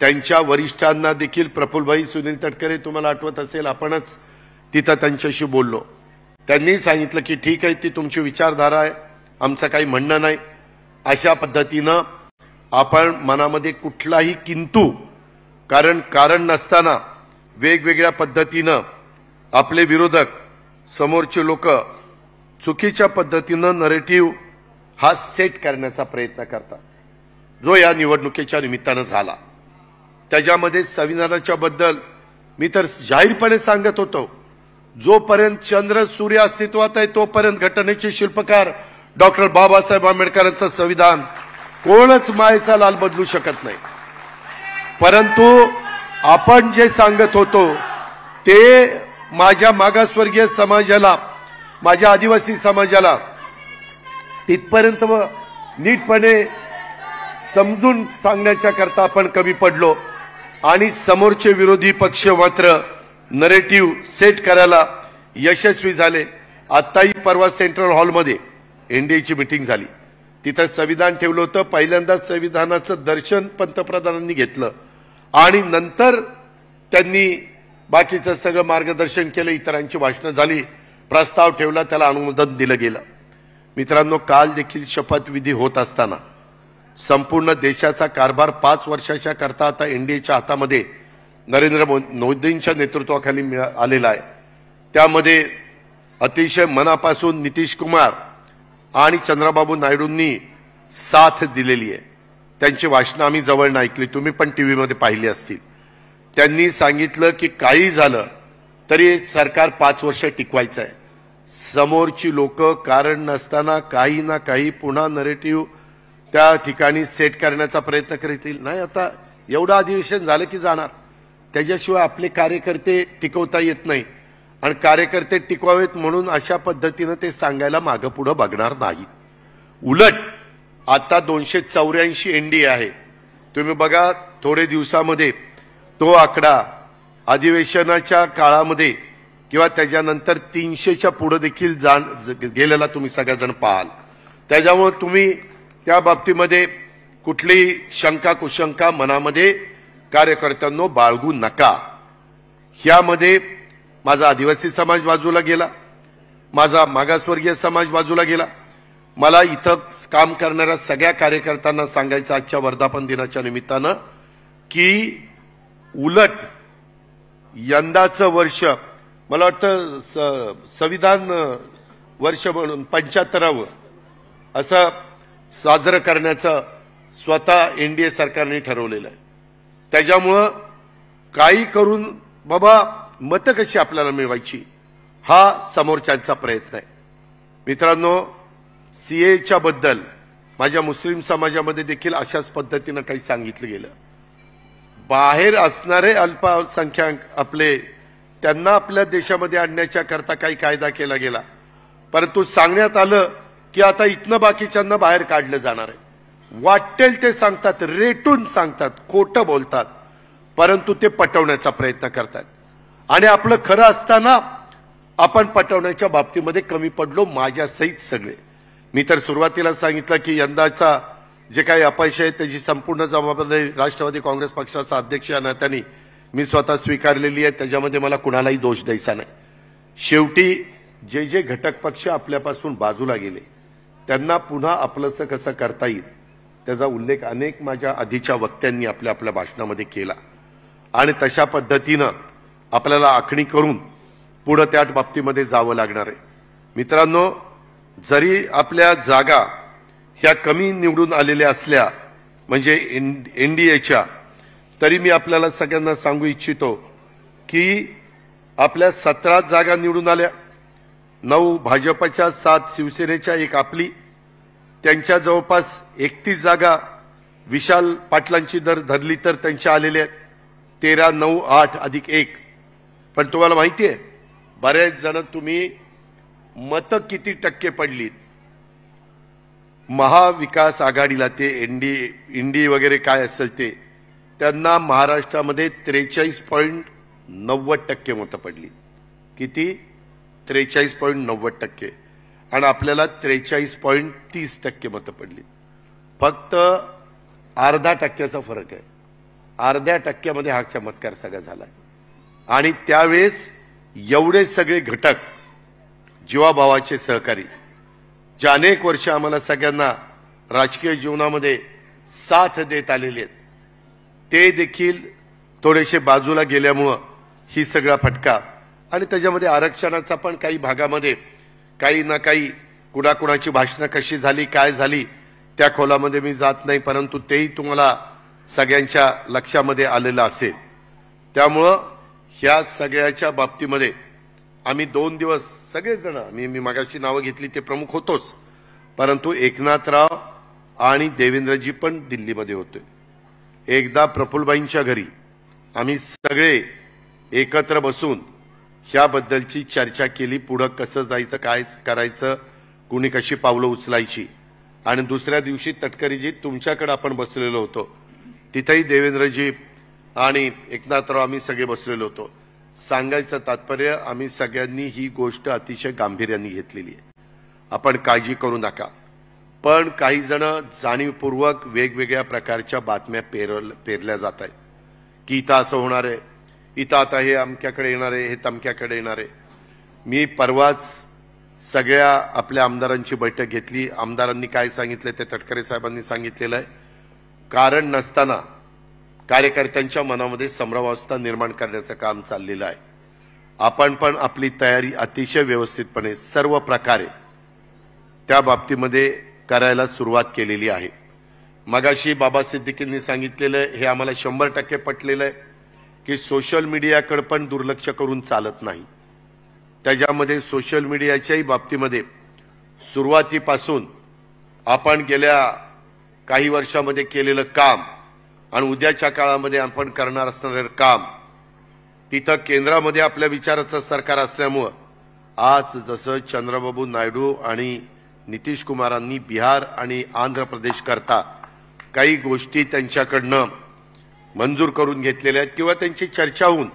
त्यांच्या वरिष्ठांना देखील, प्रफुल्लभाई सुनील तटकरे, तुम्हाला आठवत असेल आपणच तिथं त्यांच्याशी बोललो, त्यांनी सांगितलं की ठीक आहे, ती तुमची विचारधारा आहे, आमचं काही म्हणणं नाही. अशा पद्धतीनं आपण मनामध्ये कुठलाही किंतु कारण नसताना वेगवेगळ्या पद्धतीनं आपले विरोधक, समोरचे लोक चुकीच्या पद्धतीनं नरेटिव्ह हा सेट करण्याचा प्रयत्न करतात, जो या निवडणुकीच्या निमित्तानं झाला. त्याच्यामध्ये संविधानाच्या बद्दल मी तर जाहीरपणे सांगत होतो, जोपर्यंत चंद्र सूर्य अस्तित्वात आहे तोपर्यंत घटनेचे शिल्पकार डॉक्टर बाबासाहेब आंबेडकरांचं संविधान कोणच मायेचा लाल बदलू शकत नाही. परंतु आपण जे सांगत होतो ते माझ्या मागासवर्गीय समाजाला, माझ्या आदिवासी समाजाला तिथपर्यंत नीटपणे समजून सांगण्याच्या करता आपण कमी पडलो आणि समोरचे विरोधी पक्ष मात्र नरेटिव्ह सेट करायला यशस्वी झाले. आत्ताही परवा सेंट्रल हॉलमध्ये एनडीएची मीटिंग झाली, तिथं संविधान ठेवलं होतं. पहिल्यांदाच संविधानाचं दर्शन पंतप्रधानांनी घेतलं आणि नंतर त्यांनी बाकीचं सगळं मार्गदर्शन केलं, इतरांची भाषणं झाली, प्रस्ताव ठेवला, त्याला अनुमोदन दिलं गेलं. मित्रांनो, काल देखील शपथविधी होत असताना संपूर्ण देशाचा कारभार 5 वर्षाच्या करता आता एनडीएच्या हातामध्ये नरेंद्र मोदींच्या नेतृत्वाखाली आलेला आहे. त्यामध्ये अतिशय मनापासून नितीश कुमार आणि चंद्रबाबू नायडूंनी साथ दिलेली आहे. त्यांची भाषणं आम्ही जवळनं ऐकली, तुम्ही पण टीव्हीमध्ये पाहिली असतील. त्यांनी सांगितलं की काही झालं तरी सरकार 5 वर्ष टिकवायचं आहे. समोरची लोक कारण नसताना काही ना काही पुन्हा नरेटिव्ह त्या ठिकाणी सेट करण्याचा प्रयत्न करतील. नाही, आता एवढं अधिवेशन झालं की जाणार, त्याच्याशिवाय आपले कार्यकर्ते टिकवता येत नाही. आणि कार्यकर्ते टिकवावेत म्हणून अशा पद्धतीने ते सांगायला मागे पुढे बघणार नाहीत। उलट आता 284 एनडीए आहे। तुम्ही बघा थोडे दिवसामध्ये तो आकडा अधिवेशनाच्या काळामध्ये किंवा त्याच्यानंतर 300च्या पुढे देखील गेलेला तुम्ही सगळेजण पाहाल। त्याच्यामुळे तुम्ही त्या बाबतीमध्ये कुठली शंका कुशंका मनामध्ये कार्यकर्त्यांनो बाळगू नका। ह्यामध्ये माझा आदिवासी समाज बाजूला गेला, माझा मागासवर्गीय समाज बाजूला गेला। मला इथं काम करणाऱ्या सगळ्या कार्यकर्त्यांना सांगायचं आजच्या वर्धापन दिनाच्या निमित्तानं की उलट यंदाचं वर्ष मला वाटतं संविधान वर्ष म्हणून 75वं असं साजरं करण्याचं स्वतः एनडीए सरकारने ठरवलेलं आहे। त्याच्यामुळं काही करून बाबा मतं कशी आपल्याला मिळवायची हा समोरच्यांचा प्रयत्न आहे। मित्रांनो, सीएच्या बद्दल माझ्या मुस्लिम समाजामध्ये देखील अशाच पद्धतीनं काही सांगितलं गेलं। बाहेर असणारे अल्पसंख्याक आपले त्यांना आपल्या देशामध्ये आणण्याच्या करता काही कायदा केला गेला, परंतु सांगण्यात आलं की आता इथनं बाकीच्यांना बाहेर काढलं जाणार आहे। वाटेल ते सांगतात, रेटून सांगतात, खोटं बोलतात, परंतु ते पटवण्याचा प्रयत्न करतात। आणि आपलं खरं असताना आपण पटवण्याच्या बाबतीमध्ये कमी पडलो, माझ्यासहित सगळे। मी तर सुरुवातीला सांगितलं की यंदाचा जे काही अपयश आहे त्याची संपूर्ण जबाबदारी राष्ट्रवादी काँग्रेस पक्षाचा अध्यक्ष या नात्याने मी स्वतः स्वीकारलेली आहे। त्याच्यामध्ये मला कुणालाही दोष द्यायचा नाही। शेवटी जे जे घटक पक्ष आपल्यापासून बाजूला गेले त्यांना पुन्हा आपलंसं कसं करता येईल त्याचा उल्लेख अनेक माझ्या आधीच्या वक्त्यांनी आपल्या आपल्या भाषणामध्ये केला। आणि तशा पद्धतीनं आपल्याला आखणी करून पुढे त्या बाबतीमध्ये जावं लागणार आहे। मित्रांनो, जरी आपल्या जागा ह्या कमी निवडून आलेल्या असल्या म्हणजे एनडीएच्या, तरी मी आपल्याला सगळ्यांना सांगू इच्छितो की आपल्या 17 जागा निवडून आल्या, 9 भाजपच्या, 7 शिवसेनेच्या, 1 आपली। त्यांच्या जवळपास 31 जागा विशाल पाटलांची जर धरली तर त्यांच्या आलेल्या 13, 9, 8 अधिक 1। पण तुम्हाला माहिती आहे बरेच जण तुम्ही मतं किती टक्के पडलीत महाविकास आघाडीला, ते इंडी वगैरे काय असेल ते, त्यांना महाराष्ट्रामध्ये 43.90% मतं पडली। किती? 43.90%। आणि आपल्याला 43.30% मतं पडली। फक्त अर्धा टक्क्याचा फरक आहे। अर्ध्या टक्क्यामध्ये हा चमत्कार सगळा झाला। आणि त्यावेळेस एवढे सगळे घटक जीवाभावाचे सहकारी जे अनेक वर्ष आम्हाला सगळ्यांना राजकीय जीवनामध्ये साथ देत आलेले आहेत ते देखील थोडेसे बाजूला गेल्यामुळं ही सगळा फटका। आणि त्याच्यामध्ये आरक्षणाचा पण काही भागामध्ये काही ना काही कुणाकुणाची भाषणं कशी झाली काय झाली त्या खोलामध्ये मी जात नाही, परंतु तेही तुम्हाला सगळ्यांच्या लक्षामध्ये आलेलं असेल। त्यामुळं ह्या सगळ्याच्या बाबतीमध्ये आम्ही 2 दिवस सगळेजण, मी मागाशी नावं घेतली ते प्रमुख होतोच, परंतु एकनाथराव आणि देवेंद्रजी पण दिल्लीमध्ये होते। एकदा प्रफुल्लबाईंच्या घरी आम्ही सगळे एकत्र बसून ह्याबद्दलची चर्चा केली, पुढं कसं जायचं, काय करायचं, कुणी कशी पावलं उचलायची। आणि दुसऱ्या दिवशी तटकरीजी तुमच्याकडे आपण बसलेलो होतो, तिथेही देवेंद्रजी आणि एकनाथराव आम्ही सगळे बसलेलो होतो। सांगायचं तात्पर्य आम्ही सगळ्यांनी ही गोष्ट अतिशय गांभीर्याने घेतलेली आहे। आपण काळजी करू नका। पण काही जण जाणीवपूर्वक वेगवेगळ्या प्रकारच्या बातम्या पेरल्या जात आहेत की इथं असं होणार आहे, इथं आता हे अमक्याकडे येणार आहे, हे तमक्याकडे येणार आहे। मी परवाच सगळ्या आपल्या आमदारांची बैठक घेतली। आमदारांनी काय सांगितलं ते तटकरे साहेबांनी सांगितलेलं आहे। कारण नसताना कार्यकर्त्यांच्या मनामध्ये संभ्रमावस्था निर्माण करण्याचं काम चाललेलं आहे। आपण पण आपली तयारी अतिशय व्यवस्थितपणे सर्व प्रकारे त्या बाबतीमध्ये करायला सुरुवात केलेली आहे। मगाशी बाबा सिद्दीकींनी सांगितलेलं हे आम्हाला 100% पटलेलं आहे की सोशल मीडियाकडे पण दुर्लक्ष करून चालत नाही। त्याच्यामध्ये सोशल मीडियाच्याही बाबतीमध्ये सुरुवातीपासून आपण गेल्या काही वर्षामध्ये केलेलं काम आणि उद्याच्या काळामध्ये आपण करणार असणारे काम तिथं केंद्रामध्ये आपल्या विचाराचं सरकार असल्यामुळं आज जसं चंद्रबाबू नायडू आणि नितीश कुमारांनी बिहार आणि आंध्र प्रदेश करता काही गोष्टी त्यांच्याकडनं मंजूर करून घेतलेल्या आहेत किंवा त्यांची चर्चा होऊन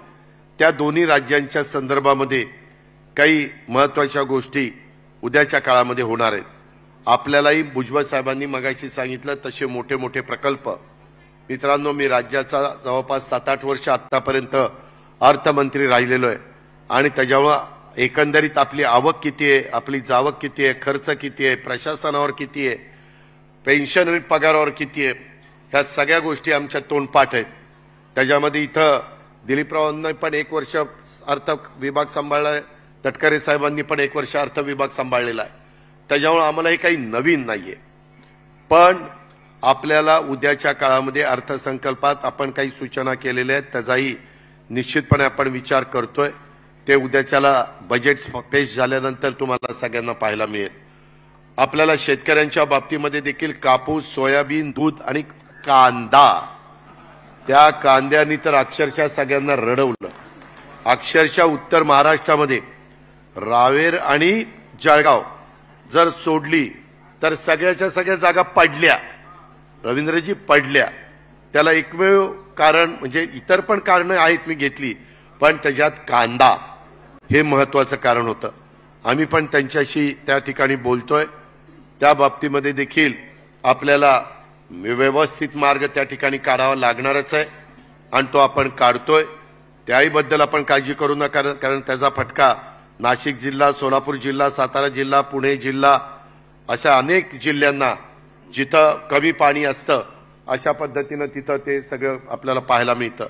त्या दोन्ही राज्यांच्या संदर्भामध्ये काही महत्त्वाच्या गोष्टी उद्याच्या काळामध्ये होणार आहेत। आपल्यालाही भुजबळ साहेबांनी मगाशी सांगितलं तसे मोठे मोठे प्रकल्प मित्रांनो, मी राज्याचा जवळपास 7-8 वर्ष आतापर्यंत अर्थमंत्री राहिलेलो आहे आणि त्याच्यामुळे एकंदरीत आपली आवक किती आहे, आपली जावक किती आहे, खर्च किती आहे, प्रशासनावर किती आहे, पेन्शन आणि पगारावर किती आहे, ह्या सगळ्या गोष्टी आमच्या तोंडपाठ आहेत। त्याच्यामध्ये इथं दिलीपरावांनी पण 1 वर्ष अर्थ विभाग सांभाळलाय, तटकरे साहेबांनी पण 1 वर्ष अर्थ विभाग सांभाळलेला आहे। त्याच्यामुळे आम्हाला हे काही नवीन नाहीये, पण आपल्याला उद्याच्या काळामध्ये अर्थसंकल्पात आपण काही सूचना केलेल्या आहेत, त्याचाही निश्चितपणे आपण विचार करतोय। ते उद्याच्याला बजेट पेश झाल्यानंतर तुम्हाला सगळ्यांना पाहायला मिळेल। आपल्याला शेतकऱ्यांच्या बाबतीमध्ये देखील कापूस, सोयाबीन, दूध आणि कांदा, त्या कांद्यानी तर अक्षरशः सगळ्यांना रडवलं। अक्षरशः उत्तर महाराष्ट्रामध्ये रावेर आणि जळगाव जर सोडली तर सगळ्याच्या सगळ्या जागा पडल्या, रवींद्रजी पडल्या। त्याला एकमेव कारण म्हणजे इतर पण कारणं आहेत मी घेतली, पण त्याच्यात कांदा हे महत्त्वाचं कारण होतं। आम्ही पण त्यांच्याशी त्या ठिकाणी बोलतोय, त्या बाबतीमध्ये देखील आपल्याला व्यवस्थित मार्ग त्या ठिकाणी काढावा लागणारच आहे आणि तो आपण काढतोय। त्याही बद्दल आपण काळजी करू नका, कारण त्याचा फटका नाशिक जिल्हा, सोलापूर जिल्हा, सातारा जिल्हा, पुणे जिल्हा अशा अनेक जिल्ह्यांना जिथं कमी पाणी असतं अशा पद्धतीनं तिथं ते सगळं आपल्याला पाहायला मिळतं।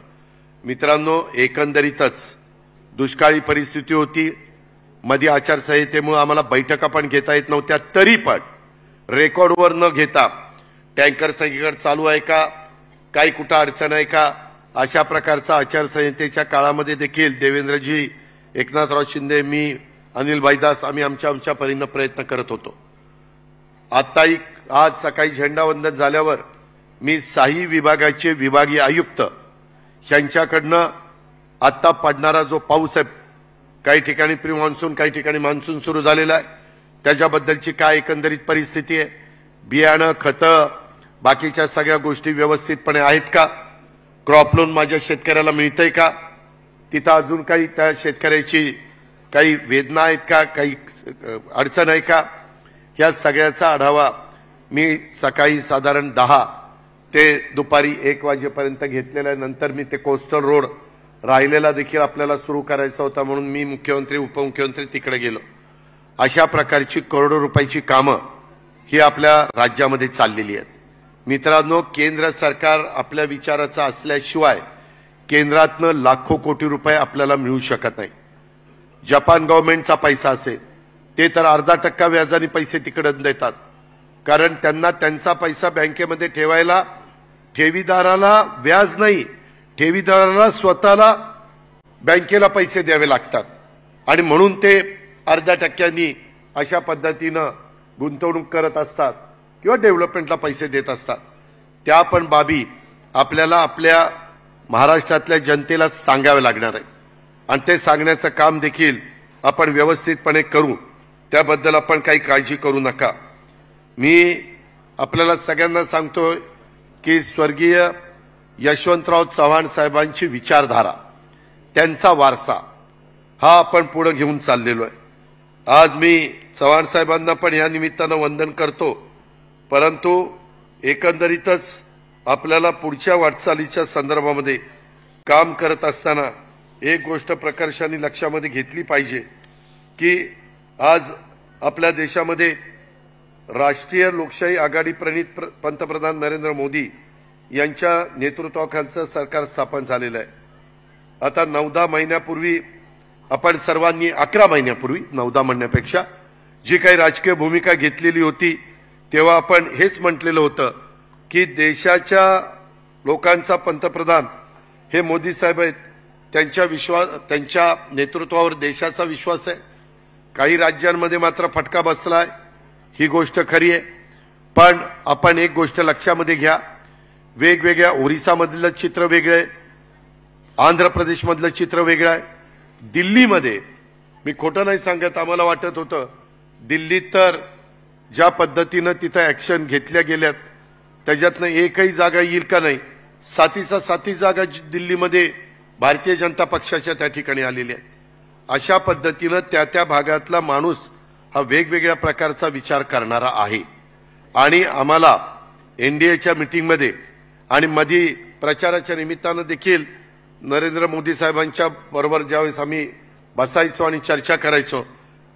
मित्रांनो, एकंदरीतच दुष्काळी परिस्थिती होती, मध्ये आचारसंहितेमुळे आम्हाला बैठका पण घेता येत नव्हत्या, तरी पण रेकॉर्डवर न घेता टँकर सगळीकडे चालू आहे का, काही कुठं अडचण आहे का, अशा प्रकारचा आचारसंहितेच्या काळामध्ये देखील देवेंद्रजी, एकनाथराव शिंदे, मी, अनिल भाईदास आम्ही आमच्या परीनं प्रयत्न करत होतो। आताही आज सकाळी झेंडावंदन झाल्यावर मी 6 विभागाचे विभागीय आयुक्त यांच्याकडनं आता पडणारा जो पाऊस आहे, काही ठिकाणी प्री मान्सून, काही ठिकाणी मान्सून सुरू झालेला आहे, त्याच्याबद्दलची काय एकंदरीत परिस्थिती आहे, बियाणं, खतं, बाकीच्या सगळ्या गोष्टी व्यवस्थितपणे आहेत का, क्रॉप लोन माझ्या शेतकऱ्याला मिळतंय का, तिथं अजून काही त्या शेतकऱ्याची काही वेदना आहेत का, काही अडचण आहे का, या सगळ्याचा आढावा मी सकाळी साधारण 10 ते दुपारी 1 वाजेपर्यंत घेतलेला आहे। नंतर मी ते कोस्टल रोड राहिलेला देखील आपल्याला सुरू करायचा होता, म्हणून मी मुख्यमंत्री, उपमुख्यमंत्री तिकडे गेलो। अशा प्रकारची करोडो रुपयाची कामं ही आपल्या राज्यामध्ये चाललेली आहेत। मित्रांनो, केंद्र सरकार आपल्या विचाराचं असल्याशिवाय केंद्रातनं लाखो कोटी रुपये आपल्याला मिळू शकत नाही। जपान गव्हर्नमेंटचा पैसा असेल ते तर 0.5% व्याजाने पैसे तिकडे देतात, कारण त्यांना त्यांचा पैसा बँकेमध्ये ठेवायला ठेवीदाराला व्याज नाही, ठेवीदाराला स्वतःला बँकेला पैसे द्यावे लागतात आणि म्हणून ते 0.5% अशा पद्धतीनं गुंतवणूक करत असतात किंवा डेव्हलपमेंटला पैसे देत असतात। त्या पण बाबी आपल्याला आपल्या महाराष्ट्रातल्या जनतेला सांगावे लागणार आहे आणि ते सांगण्याचं काम देखील आपण व्यवस्थितपणे करू, त्याबद्दल आपण काही काळजी करू नका। मी आपल्याला सगळ्यांना सांगतो की स्वर्गीय यशवंतराव चव्हाण साहेबांची विचारधारा, त्यांचा वारसा हा आपण पुढे घेऊन चाललेलो आहे। आज मी चव्हाण साहेबांना पण या निमित्तानं वंदन करतो, परंतु एकंदरीतच आपल्याला पुढच्या वाटचालीच्या संदर्भामध्ये काम करत असताना एक गोष्ट प्रकर्षाने लक्षामध्ये घेतली पाहिजे की आज आपल्या देशामध्ये राष्ट्रीय लोकशाही आघाडी प्रणित पंतप्रधान नरेंद्र मोदी यांच्या नेतृत्वाखालचं सरकार स्थापन झालेलं आहे। आता 9-10 महिन्यापूर्वी आपण सर्वांनी 11 महिन्यापूर्वी, 9-10 म्हणण्यापेक्षा जी काही राजकीय भूमिका घेतलेली होती तेव्हा आपण हेच म्हटलेलं होतं की देशाच्या लोकांचा पंतप्रधान हे मोदी साहेब आहेत, त्यांच्या नेतृत्वावर देशाचा विश्वास आहे। काही राज्यांमध्ये मात्र फटका बसलाय, ही गोष्ट खरी आहे, पण आपण एक गोष्ट लक्षामध्ये घ्या, वेगवेगळ्या ओरिसामधलं चित्र वेगळे, आंध्र प्रदेशमधलं चित्र वेगळं आहे. दिल्लीमध्ये मी खोटं नाही सांगत, आम्हाला वाटत होतं दिल्लीत तर ज्या पद्धतीनं तिथं ऍक्शन घेतल्या गेल्यात त्याच्यातनं एकही जागा येईल का नाही. सातीचा साती जागा दिल्लीमध्ये भारतीय जनता पक्षाच्या त्या ठिकाणी आलेल्या आहेत. अशा पद्धतीनं त्या भागातला माणूस हा वेगवेगळ्या प्रकारचा विचार करणारा आहे. आणि आम्हाला एनडीएच्या मीटिंगमध्ये आणि मध्ये प्रचाराच्या निमित्तानं देखील नरेंद्र मोदी साहेबांच्या बरोबर ज्यावेळेस आम्ही बसायचो आणि चर्चा करायचो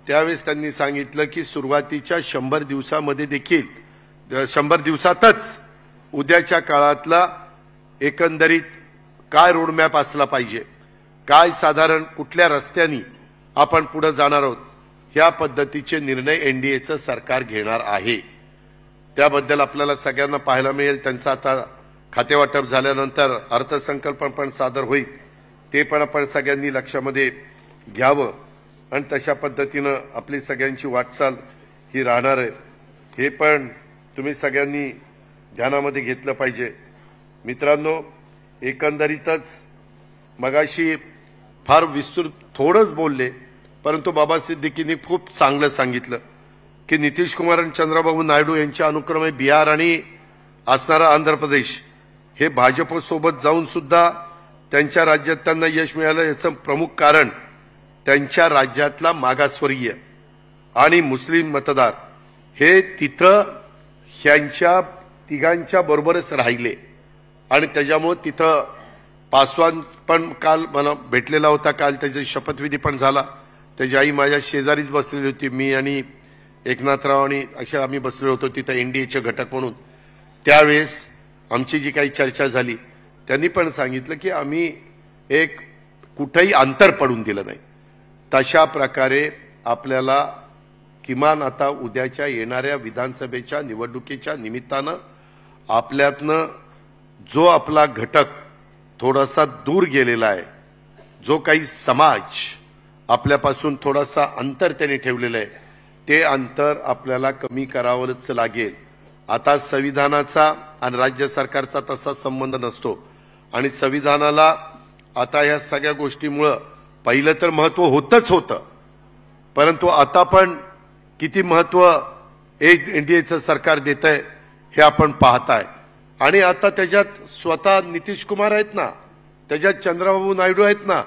त्यावेळेस त्यांनी सांगितलं की सुरुवातीच्या 100 दिवसामध्ये देखील 100 दिवसातच उद्याच्या काळातला एकंदरीत काय रोडमॅप असला पाहिजे, काय साधारण कुठल्या रस्त्यानी आपण पुढे जाणार आहोत, ह्या पद्धतीचे निर्णय एनडीएचं सरकार घेणार आहे. त्याबद्दल आपल्याला सगळ्यांना पाहायला मिळेल. त्यांचं आता खातेवाटप झाल्यानंतर अर्थसंकल्प पण सादर होईल, ते पण आपण सगळ्यांनी लक्षामध्ये घ्यावं आणि तशा पद्धतीनं आपली सगळ्यांची वाटचाल ही राहणार आहे. हे पण तुम्ही सगळ्यांनी ध्यानामध्ये घेतलं पाहिजे. मित्रांनो, एकंदरीतच मगाशी फार विस्तृत थोडंच बोलले, परंतु बाबा सिद्दीकींनी खूप चांगलं सांगितलं की नितीश कुमार आणि चंद्रबाबू नायडू यांच्या अनुक्रमे बिहार आणि असणारा आंध्र प्रदेश हे भाजपसोबत जाऊन सुद्धा त्यांच्या राज्यात त्यांना यश मिळालं. याचं प्रमुख कारण त्यांच्या राज्यातला मागासवर्गीय आणि मुस्लिम मतदार हे तिथं ह्यांच्या तिघांच्या बरोबरच राहिले आणि त्याच्यामुळे तिथं पासवान पण काल मला भेटलेला होता. काल त्याची शपथविधी पण झाला. त्याची आई माझ्या शेजारीच बसलेली होती. मी आणि एकनाथराव आणि अशा आम्ही बसलेलो होतो तिथं एनडीएचे घटक म्हणून. त्यावेळेस आमची जी काही चर्चा झाली त्यांनी पण सांगितलं की आम्ही एक कुठेही अंतर पडून दिलं नाही. तशा प्रकारे आपल्याला किमान आता उद्याच्या येणाऱ्या विधानसभेच्या निवडणुकीच्या निमित्तानं आपल्यातनं जो आपला घटक थोडासा दूर गेलेला आहे, जो काही समाज आपल्यापासून थोडासा अंतर त्यांनी ठेवलेलं आहे, ते अंतर आपल्याला कमी करावंच लागेल. आता संविधानाचा आणि राज्य सरकारचा तसा संबंध नसतो आणि संविधानाला आता या सगळ्या गोष्टीमुळं पहिलं तर महत्व होतच होतं, परंतु आता पण किती महत्व एनडीएचं सरकार देत आहे हे आपण पाहताय. आणि आता त्याच्यात स्वतः नितीश कुमार आहेत ना, त्याच्यात चंद्रबाबू नायडू आहेत ना,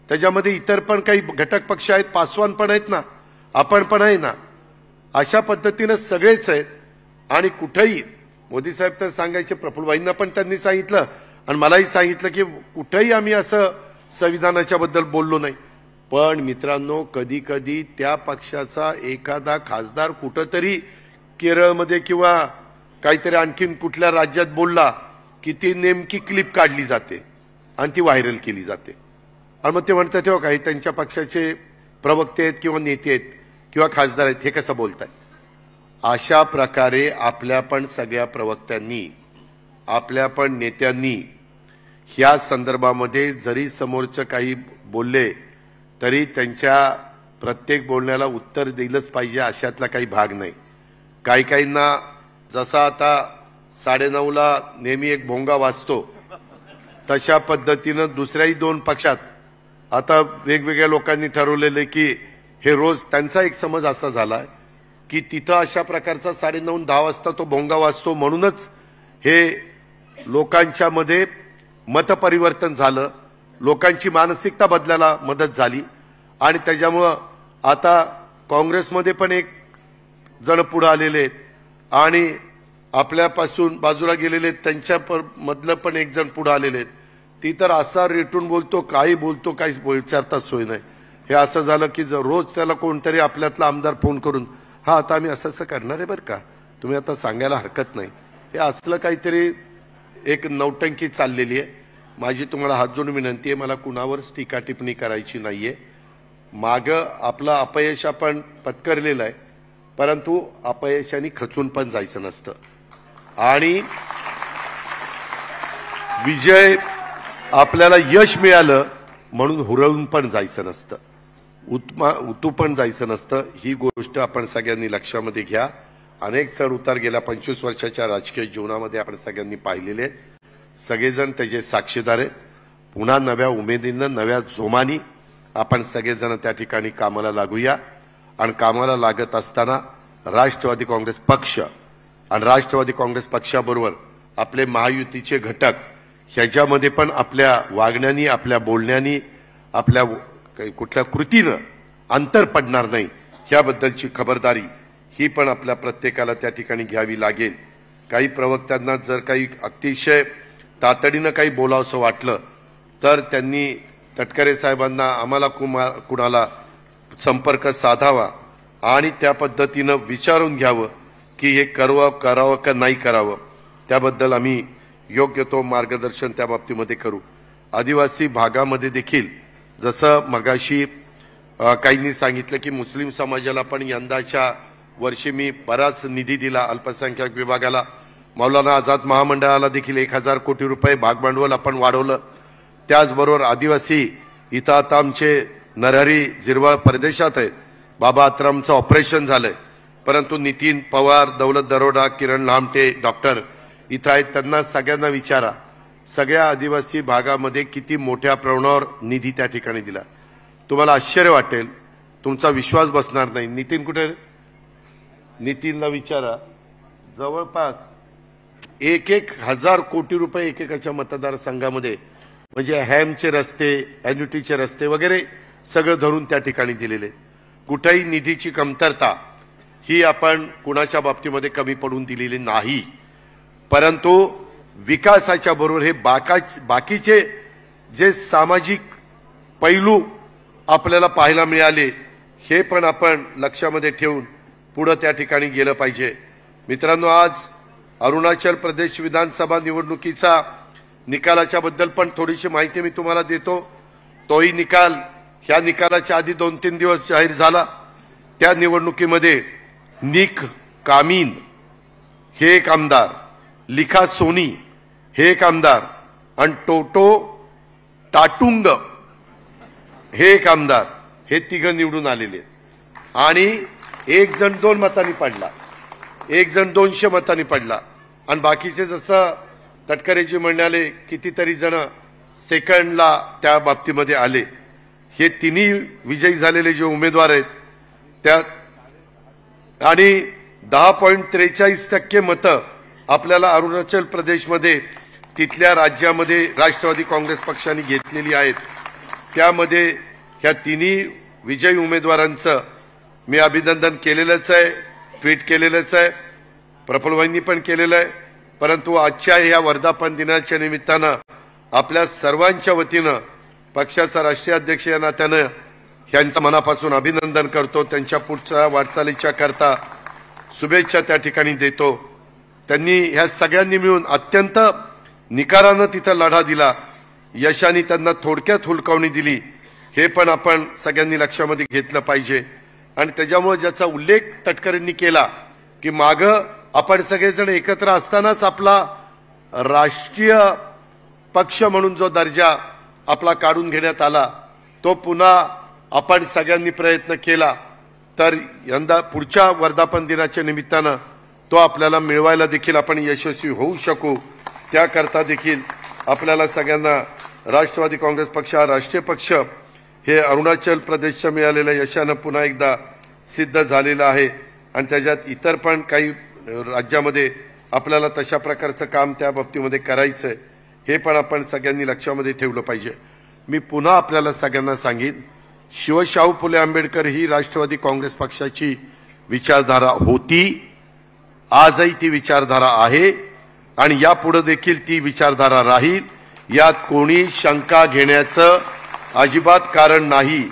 त्याच्यामध्ये इतर पण काही घटक पक्ष आहेत, पासवान पण आहेत ना, आपण पण आहे ना. अशा पद्धतीने सगळेच आहेत. आणि कुठेही मोदी साहेब तर सांगायचे, प्रफुल्लभाईंना पण त्यांनी सांगितलं आणि मलाही सांगितलं की कुठेही आम्ही असं संविधानाच्या बद्दल बोललो नाही. पण मित्रांनो, कधी कधी त्या पक्षाचा एखादा खासदार कुठंतरी केरळमध्ये किंवा काहीतरी आणखीन कुठल्या राज्यात बोलला की ती नेमकी क्लिप काढली जाते आणि ती व्हायरल केली जाते. आणि मग ते म्हणतात तेव्हा काही त्यांच्या पक्षाचे प्रवक्ते आहेत किंवा नेते आहेत किंवा खासदार आहेत, हे कसं बोलताय. अशा प्रकारे आपल्या पण सगळ्या प्रवक्त्यांनी, आपल्या पण नेत्यांनी ह्या संदर्भामध्ये जरी समोरचं काही बोलले तरी त्यांच्या प्रत्येक बोलण्याला उत्तर दिलंच पाहिजे अशातला काही भाग नाही. काही काहींना जसा आता 9:30ला नेहमी एक भोंगा वाजतो तशा पद्धतीनं दुसऱ्याही 2 पक्षात आता वेगवेगळ्या लोकांनी ठरवलेले की हे रोज त्यांचा एक समज असा झाला की तिथं अशा प्रकारचा 9:30-10 वाजता तो भोंगा वाजतो म्हणूनच हे लोकांच्या मध्ये मतपरिवर्तन झालं, लोकांची मानसिकता बदलायला मदत झाली. आणि त्याच्यामुळं आता काँग्रेसमध्ये पण एक जण पुढे आलेले आहेत आणि आपल्यापासून बाजूला गेलेले त्यांच्या मधलं पण एक जण पुढे आलेले आहेत. ती तर असा रेटून बोलतो, काही बोलतो, काही विचारता सोय नाही. हे असं झालं की जर रोज त्याला कोणतरी आपल्यातला आमदार फोन करून हा आता आम्ही असं असं करणार आहे बरं का, तुम्ही आता सांगायला हरकत नाही, हे असलं काहीतरी एक नौटंकी चाललेली आहे. माझी तुम्हाला हात जोडून विनंती आहे, मला कुणावरच टीका टिप्पणी करायची नाहीये. मागं आपलं अपयश आपण पत्करलेलं आहे, परंतु अपयशाने खचून पण जायचं नसतं आणि विजय आपल्याला यश मिळालं म्हणून हुरळून पण जायचं नसतं, उतू पण जायचं नसतं. ही गोष्ट आपण सगळ्यांनी लक्षामध्ये घ्या. अनेक चढ उतार गेल्या 25 वर्षाच्या राजकीय जीवनामध्ये आपण सगळ्यांनी पाहिलेले आहेत. सगळेजण त्याचे साक्षीदार आहेत. पुन्हा नव्या उमेदीनं नव्या जोमानी आपण सगळेजण त्या ठिकाणी कामाला लागूया। आणि कामाला लागत असताना राष्ट्रवादी काँग्रेस पक्ष आणि राष्ट्रवादी काँग्रेस पक्षाबरोबर आपले महायुतीचे घटक ह्याच्यामध्ये पण आपल्या वागण्यानी आपल्या बोलण्यानी आपल्या कुठल्या कृतीनं अंतर पडणार नाही ह्याबद्दलची खबरदारी ही पण आपल्या प्रत्येकाला त्या ठिकाणी घ्यावी लागेल। काही प्रवक्त्यांना जर काही अतिशय तातडीनं काही बोलावंसं वाटलं तर त्यांनी तटकरे साहेबांना आम्हाला कुणाला संपर्क साधावा आणि त्या पद्धतीनं विचारून घ्यावं की हे करावं का नाही करावं, त्याबद्दल आम्ही योग्य तो मार्गदर्शन त्या बाबतीमध्ये करू। आदिवासी भागामध्ये देखील जसं मगाशी काहींनी सांगितलं की मुस्लिम समाजाला पण यंदाच्या वर्षी मी बराच निधी दिला अल्पसंख्याक विभागाला, मौलाना आझाद महामंडळाला देखील 1000 कोटी रुपये भागभांडवल आपण वाढवलं। त्याचबरोबर आदिवासी इथं आता आमचे नरहरी जिरवळ प्रदेशात आहे, बाबा आत्रामचं ऑपरेशन झालंय, परंतु नितीन पवार, दौलत दरोडा, किरण लामटे डॉक्टर इथं आहेत, त्यांना सगळ्यांना विचारा सगळ्या आदिवासी भागामध्ये किती मोठ्या प्रमाणावर निधी त्या ठिकाणी दिला। तुम्हाला आश्चर्य वाटेल, तुमचा विश्वास बसणार नाही। नितीन कुठे? नितीनला विचारा, जवळपास 1,000 कोटी रुपये एकेकाच्या मतदारसंघामध्ये म्हणजे हॅमचे रस्ते, एन्युटीचे रस्ते वगैरे सगळं धरून त्या ठिकाणी दिलेले। कुठेही निधीची कमतरता ही आपण कुणाच्या बाबतीमध्ये कमी पडून दिलेली नाही, परंतु विकासाच्या बरोबर हे बाकीचे जे सामाजिक पैलू आपल्याला पाहायला मिळाले हे पण आपण लक्षामध्ये ठेवून पुढे त्या ठिकाणी गेलं पाहिजे। मित्रांनो, आज अरुणाचल प्रदेश विधानसभा निवडणुकीचा निकालाच्या बद्दल पण थोडीशी माहिती मी तुम्हाला देतो। तोही निकाल ह्या निकालाच्या आधी 2-3 दिवस जाहीर झाला। त्या निवडणुकीमध्ये निक कामीन हे एक आमदार, लिखा सोनी हे एक आमदार आणि टोटो टाटुंग हे एक आमदार, हे तिघं निवडून आलेले आणि एक जण 2 मतांनी पडला, एक जण 200 मतांनी पडला आणि बाकीचे जसं तटकरेजी म्हणाले कितीतरी जण सेकंडला त्या बाबतीमध्ये आले। हे तिन्ही विजयी झालेले जे उमेदवार आहेत त्यात आणि 10.43% मतं आपल्याला अरुणाचल प्रदेशमध्ये तिथल्या राज्यामध्ये राष्ट्रवादी काँग्रेस पक्षाने घेतलेली आहेत। त्यामध्ये ह्या तिन्ही विजयी उमेदवारांचं मी अभिनंदन केलेलंच आहे, ट्विट केलेलंच आहे, प्रफुल्लभाईंनी पण केलेलं आहे। परंतु आजच्या या वर्धापन दिनाच्या निमित्तानं आपल्या सर्वांच्या वतीनं पक्षाचा राष्ट्रीय अध्यक्ष या नात्यानं यांचं मनापासून अभिनंदन करतो, त्यांच्या पुढच्या वाटचालीच्या करता शुभेच्छा त्या ठिकाणी देतो। त्यांनी ह्या सगळ्यांनी मिळून अत्यंत निकारानं तिथं लढा दिला, यशाने त्यांना थोडक्यात हुलकावणी दिली, हे पण आपण सगळ्यांनी लक्षामध्ये घेतलं पाहिजे। आणि त्याच्यामुळे ज्याचा उल्लेख तटकरेंनी केला की मागं आपण सगळेजण एकत्र असतानाच आपला राष्ट्रीय पक्ष म्हणून जो दर्जा आपला काढून घेण्यात आला तो पुन्हा आपण सगळ्यांनी प्रयत्न केला तर यंदा पुढच्या वर्धापन दिनाच्या निमित्तानं तो आपल्याला मिळवायला देखील आपण यशस्वी होऊ शकू। त्याकरता देखील आपल्याला सगळ्यांना राष्ट्रवादी काँग्रेस पक्ष हा राष्ट्रीय पक्ष हे अरुणाचल प्रदेशच्या मिळालेल्या यशानं पुन्हा एकदा सिद्ध झालेलं आहे आणि त्याच्यात इतर पण काही राज्यामध्ये आपल्याला तशा प्रकारचं काम त्या बाबतीमध्ये करायचं आहे, हे पण आपण सगळ्यांनी लक्षामध्ये ठेवलं पाहिजे। मी पुन्हा आपल्याला सगळ्यांना सांगेन, शिवशाहू फुले आंबेडकर ही राष्ट्रवादी काँग्रेस पक्षाची विचारधारा होती, आजही ती विचारधारा आहे आणि यापुढे देखील ती विचारधारा राहील, यात कोणी शंका घेण्याचं अजिबात कारण नाही।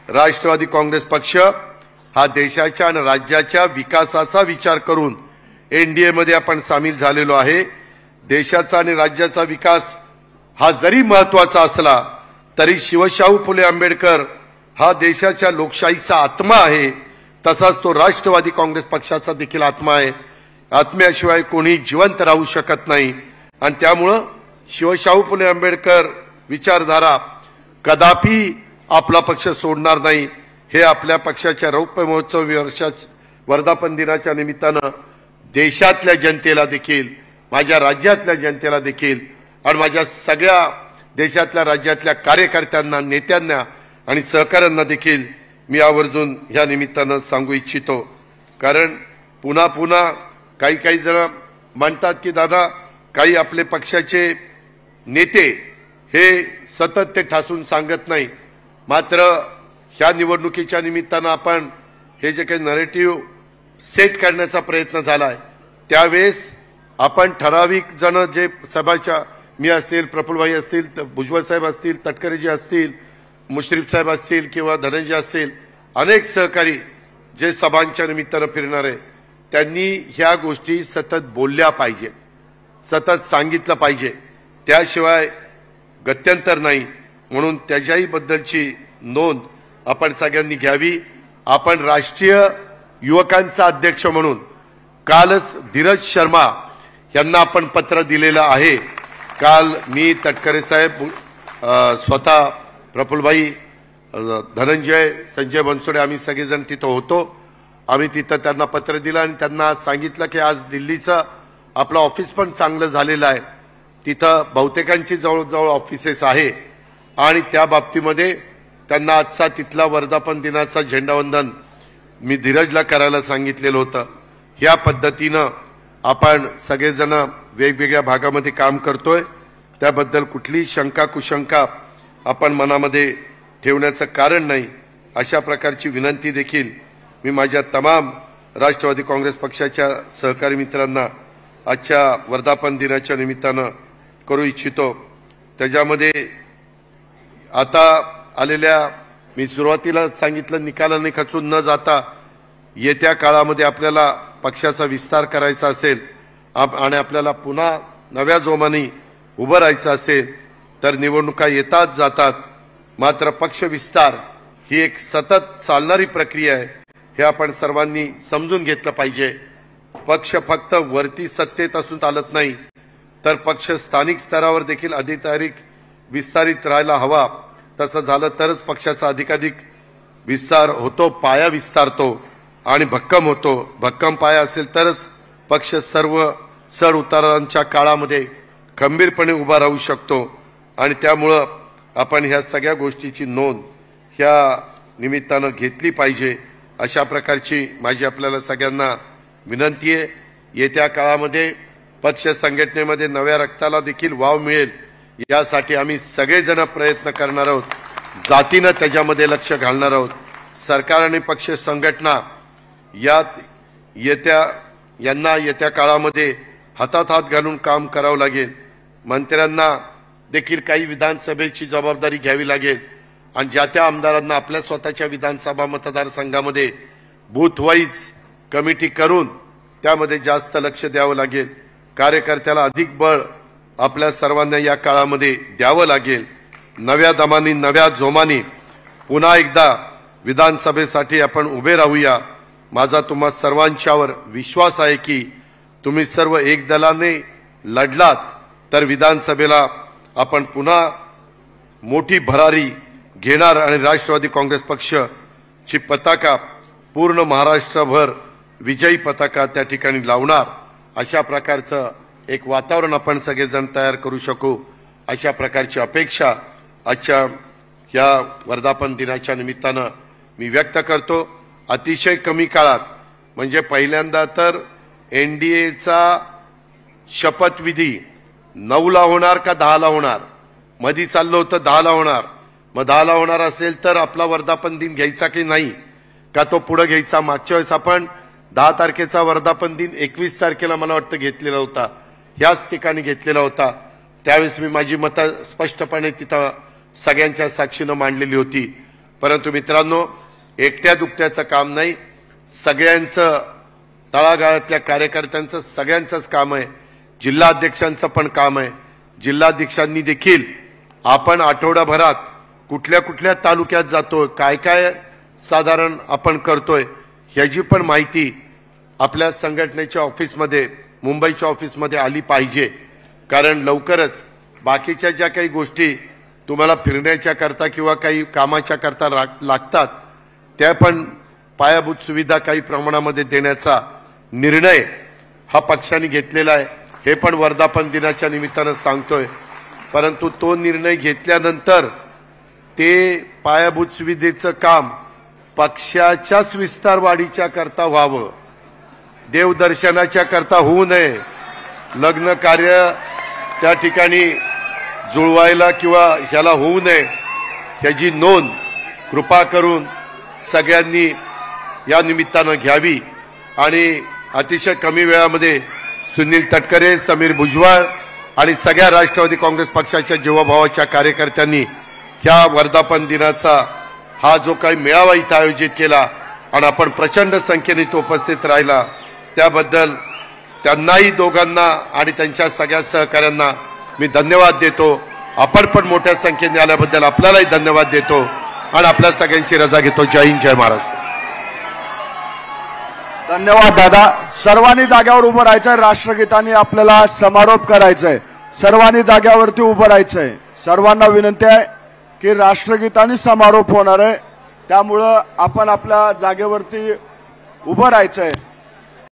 राष्ट्रवादी काँग्रेस पक्ष हा देशाच्या आणि राज्याच्या विकासाचा विचार करून एनडीए मध्ये आपण सामील झालेलो आहे। देशाचा आणि राज्याचा विकास हा जरी महत्त्वाचा असला तरी शिवशाहू फुले आंबेडकर हा देशाच्या लोकशाहीचा आत्मा आहे, तसाच तो राष्ट्रवादी काँग्रेस पक्षाचा देखील आत्मा आहे। आत्म्याशिवाय कोणी जिवंत राहू शकत नाही आणि त्यामुळे शिवशाहू फुले आंबेडकर विचारधारा कदापि आपला पक्ष सोडणार नाही, हे आपल्या पक्षाच्या रौप्य महोत्सव वर्धापन दिनाच्या निमित्तानं देशातल्या जनतेला देखील, माझ्या राज्यातल्या जनतेला देखील आणि माझ्या सगळ्या देशातल्या राज्यातल्या कार्यकर्त्यांना, नेत्यांना आणि सहकाऱ्यांना देखील मी आवर्जून या निमित्तानं सांगू इच्छितो। कारण पुन्हा पुन्हा काही जण म्हणतात की दादा काही आपले पक्षाचे नेते हे सतत ते ठासून सांगत नाही, मात्र ह्या निवडणुकीच्या निमित्तानं आपण हे जे काही नरेटिव्ह सेट करण्याचा प्रयत्न झालाय त्यावेळेस आपण ठराविक जण जे सभाच्या मी असतील, प्रफुल्लभाई असतील, भुजबळ साहेब असतील, तटकरेजी असतील, मुश्रीफ साहेब असतील किंवा धनंजय असतील, अनेक सहकारी जे सभांच्या निमित्तानं फिरणारे त्यांनी ह्या गोष्टी सतत बोलल्या पाहिजे, सतत सांगितलं पाहिजे, त्याशिवाय गत्यंतर नाही। म्हणून त्याच्याही बद्दलची नोंद आपण सगळ्यांनी घ्यावी। आपण राष्ट्रीय युवकांचा अध्यक्ष म्हणून कालच धीरज शर्मा यांना आपण पत्र दिलेलं आहे। काल मी, तटकरे साहेब, स्वतः प्रफुल्लभाई, धनंजय, संजय बनसोडे आम्ही सगळेजण तिथं होतो। आम्ही तिथं त्यांना पत्र दिलं आणि त्यांना सांगितलं की आज दिल्लीचं आपलं ऑफिस पण चांगलं झालेलं आहे, तिथं बहुतेकांची जवळजवळ ऑफिसेस आहे आणि त्या बाबतीमध्ये त्यांना आजचा तिथला वर्धापन दिनाचा झेंडावंदन मी धीरजला करायला सांगितलेलं होतं। ह्या पद्धतीनं आपण सगळेजण वेगवेगळ्या भागामध्ये काम करतोय, त्याबद्दल कुठलीही शंका कुशंका आपण मनामध्ये ठेवण्याचं कारण नाही। अशा प्रकारची विनंती देखील मी माझ्या तमाम राष्ट्रवादी काँग्रेस पक्षाच्या सहकारी मित्रांना आजच्या वर्धापन दिनाच्या निमित्तानं करू इच्छितो। त्याच्यामध्ये आता आलेल्या, मी सुरुवातीला सांगितलं, निकालाने खचून न जाता येत्या काळामध्ये आपल्याला पक्षाचा विस्तार करायचा असेल आणि आपल्याला पुन्हा नव्या जोमाने उभं राहायचं असेल तर निवडणुका येतात जातात, मात्र पक्ष विस्तार ही एक सतत चालणारी प्रक्रिया आहे, हे आपण सर्वांनी समजून घेतलं पाहिजे। पक्ष फक्त वरती सत्तेत असून चालत नाही, तर पक्ष स्थानिक स्तरावर देखील अधिकाधिक विस्तारित राहायला हवा। तसं झालं तरच पक्षाचा अधिकाधिक विस्तार होतो, पाया विस्तारतो आणि भक्कम होतो। भक्कम पाया असेल तरच पक्ष सर्व चढ उतारांच्या काळामध्ये खंबीरपणे उभा राहू शकतो आणि त्यामुळं आपण ह्या सगळ्या गोष्टीची नोंद ह्या निमित्तानं घेतली पाहिजे, अशा प्रकारची माझी आपल्याला सगळ्यांना विनंती आहे। येत्या काळामध्ये पक्ष संघटनेमध्ये नव्या रक्ताला देखील वाव मिळेल यासाठी आम्ही सगळेजण प्रयत्न करणार आहोत, जातीनं त्याच्यामध्ये लक्ष घालणार आहोत। सरकार आणि पक्ष संघटना यांना येत्या काळामध्ये हातात हात घालून काम करावं लागेल। मंत्र्यांना देखील काही विधानसभेची जबाबदारी घ्यावी लागेल आणि ज्या त्या आमदारांना आपल्या स्वतःच्या विधानसभा मतदारसंघामध्ये बूथ वाईज कमिटी करून त्यामध्ये जास्त लक्ष द्यावं लागेल। कार्यकर्त्याला अधिक बळ आपल्या सर्वांना या काळामध्ये द्यावं लागेल। नव्या दमाने, नव्या जोमाने पुन्हा एकदा विधानसभेसाठी आपण उभे राहूया। माझा तुम्हा सर्वांच्यावर विश्वास आहे की तुम्ही सर्व एक दलाने लढलात तर विधानसभेला आपण पुन्हा मोठी भरारी घेणार आणि राष्ट्रवादी काँग्रेस पक्षाची पताका पूर्ण महाराष्ट्रभर विजयी पताका त्या ठिकाणी लावणार। अशा प्रकारचं एक वातावरण आपण सगळेजण तयार करू शकू, अशा प्रकारची अपेक्षा आजच्या या वर्धापन दिनाच्या निमित्तानं मी व्यक्त करतो। अतिशय कमी काळात, म्हणजे पहिल्यांदा तर एनडीएचा शपथविधी 9ला होणार का 10ला होणार, मधी चाललं होतं 10ला होणार, मग 10ला होणार असेल तर आपला वर्धापन दिन घ्यायचा की नाही, का तो पुढे घ्यायचा। मागच्या वेळेस आपण 10 तारखेचा वर्धापन दिन 21 तारखेला मला वाटतं घेतलेला होता, ह्याच ठिकाणी घेतलेला होता। त्यावेळेस मी माझी मतं स्पष्टपणे तिथं सगळ्यांच्या साक्षीनं मांडलेली होती। परंतु मित्रांनो, एकट्या दुकट्याचं काम नाही, सगळ्यांचं, तळागाळातल्या कार्यकर्त्यांचं सगळ्यांचंच काम आहे, जिल्हाध्यक्षांचं पण काम आहे। जिल्हाध्यक्षांनी देखील आपण आठवडाभरात कुठल्या कुठल्या तालुक्यात जातोय, काय काय साधारण आपण करतोय ह्याची पण माहिती आपल्या संघटनेच्या ऑफिसमध्ये, मुंबईच्या ऑफिसमध्ये आली पाहिजे। कारण लवकरच बाकीच्या ज्या काही गोष्टी तुम्हाला फिरण्याच्या करता किंवा काही कामाच्या करता लागतात त्या पण पायाभूत सुविधा काही प्रमाणामध्ये देण्याचा निर्णय हा पक्षाने घेतलेला आहे, हे पण वर्धापन दिनाच्या निमित्तानं सांगतोय। परंतु तो निर्णय घेतल्यानंतर ते पायाभूत सुविधेचं काम पक्षाच्याच विस्तार वाढीच्या करता व्हावं, देवदर्शनाच्या करता होऊ नये, लग्न कार्य त्या ठिकाणी जुळवायला किंवा ह्याला होऊ नये, ह्याची नोंद कृपा करून सगळ्यांनी या निमित्तानं घ्यावी। आणि अतिशय कमी वेळामध्ये सुनील तटकरे, समीर भुजबळ आणि सगळ्या राष्ट्रवादी काँग्रेस पक्षाच्या जीवाभावाच्या कार्यकर्त्यांनी ह्या वर्धापन दिनाचा हा जो काही मेळावा इथं आयोजित केला आणि आपण प्रचंड संख्येने तो उपस्थित राहिला, त्याबद्दल त्यांनाही दोघांना आणि त्यांच्या सगळ्या सहकाऱ्यांना मी धन्यवाद देतो। आपण पण मोठ्या संख्येने आल्याबद्दल आपल्यालाही धन्यवाद देतो आणि आपल्या सगळ्यांची रजा घेतो। जय हिंद, जय महाराष्ट्र। धन्यवाद दादा। सर्वांनी जाग्यावर उभं राहायचंय, राष्ट्रगीताने आपल्याला समारोप करायचंय, सर्वांनी जाग्यावरती उभं राहायचंय। सर्वांना विनंती आहे की राष्ट्रगीताने समारोप होणार आहे, त्यामुळं आपण आपल्या जागेवरती उभं राहायचंय।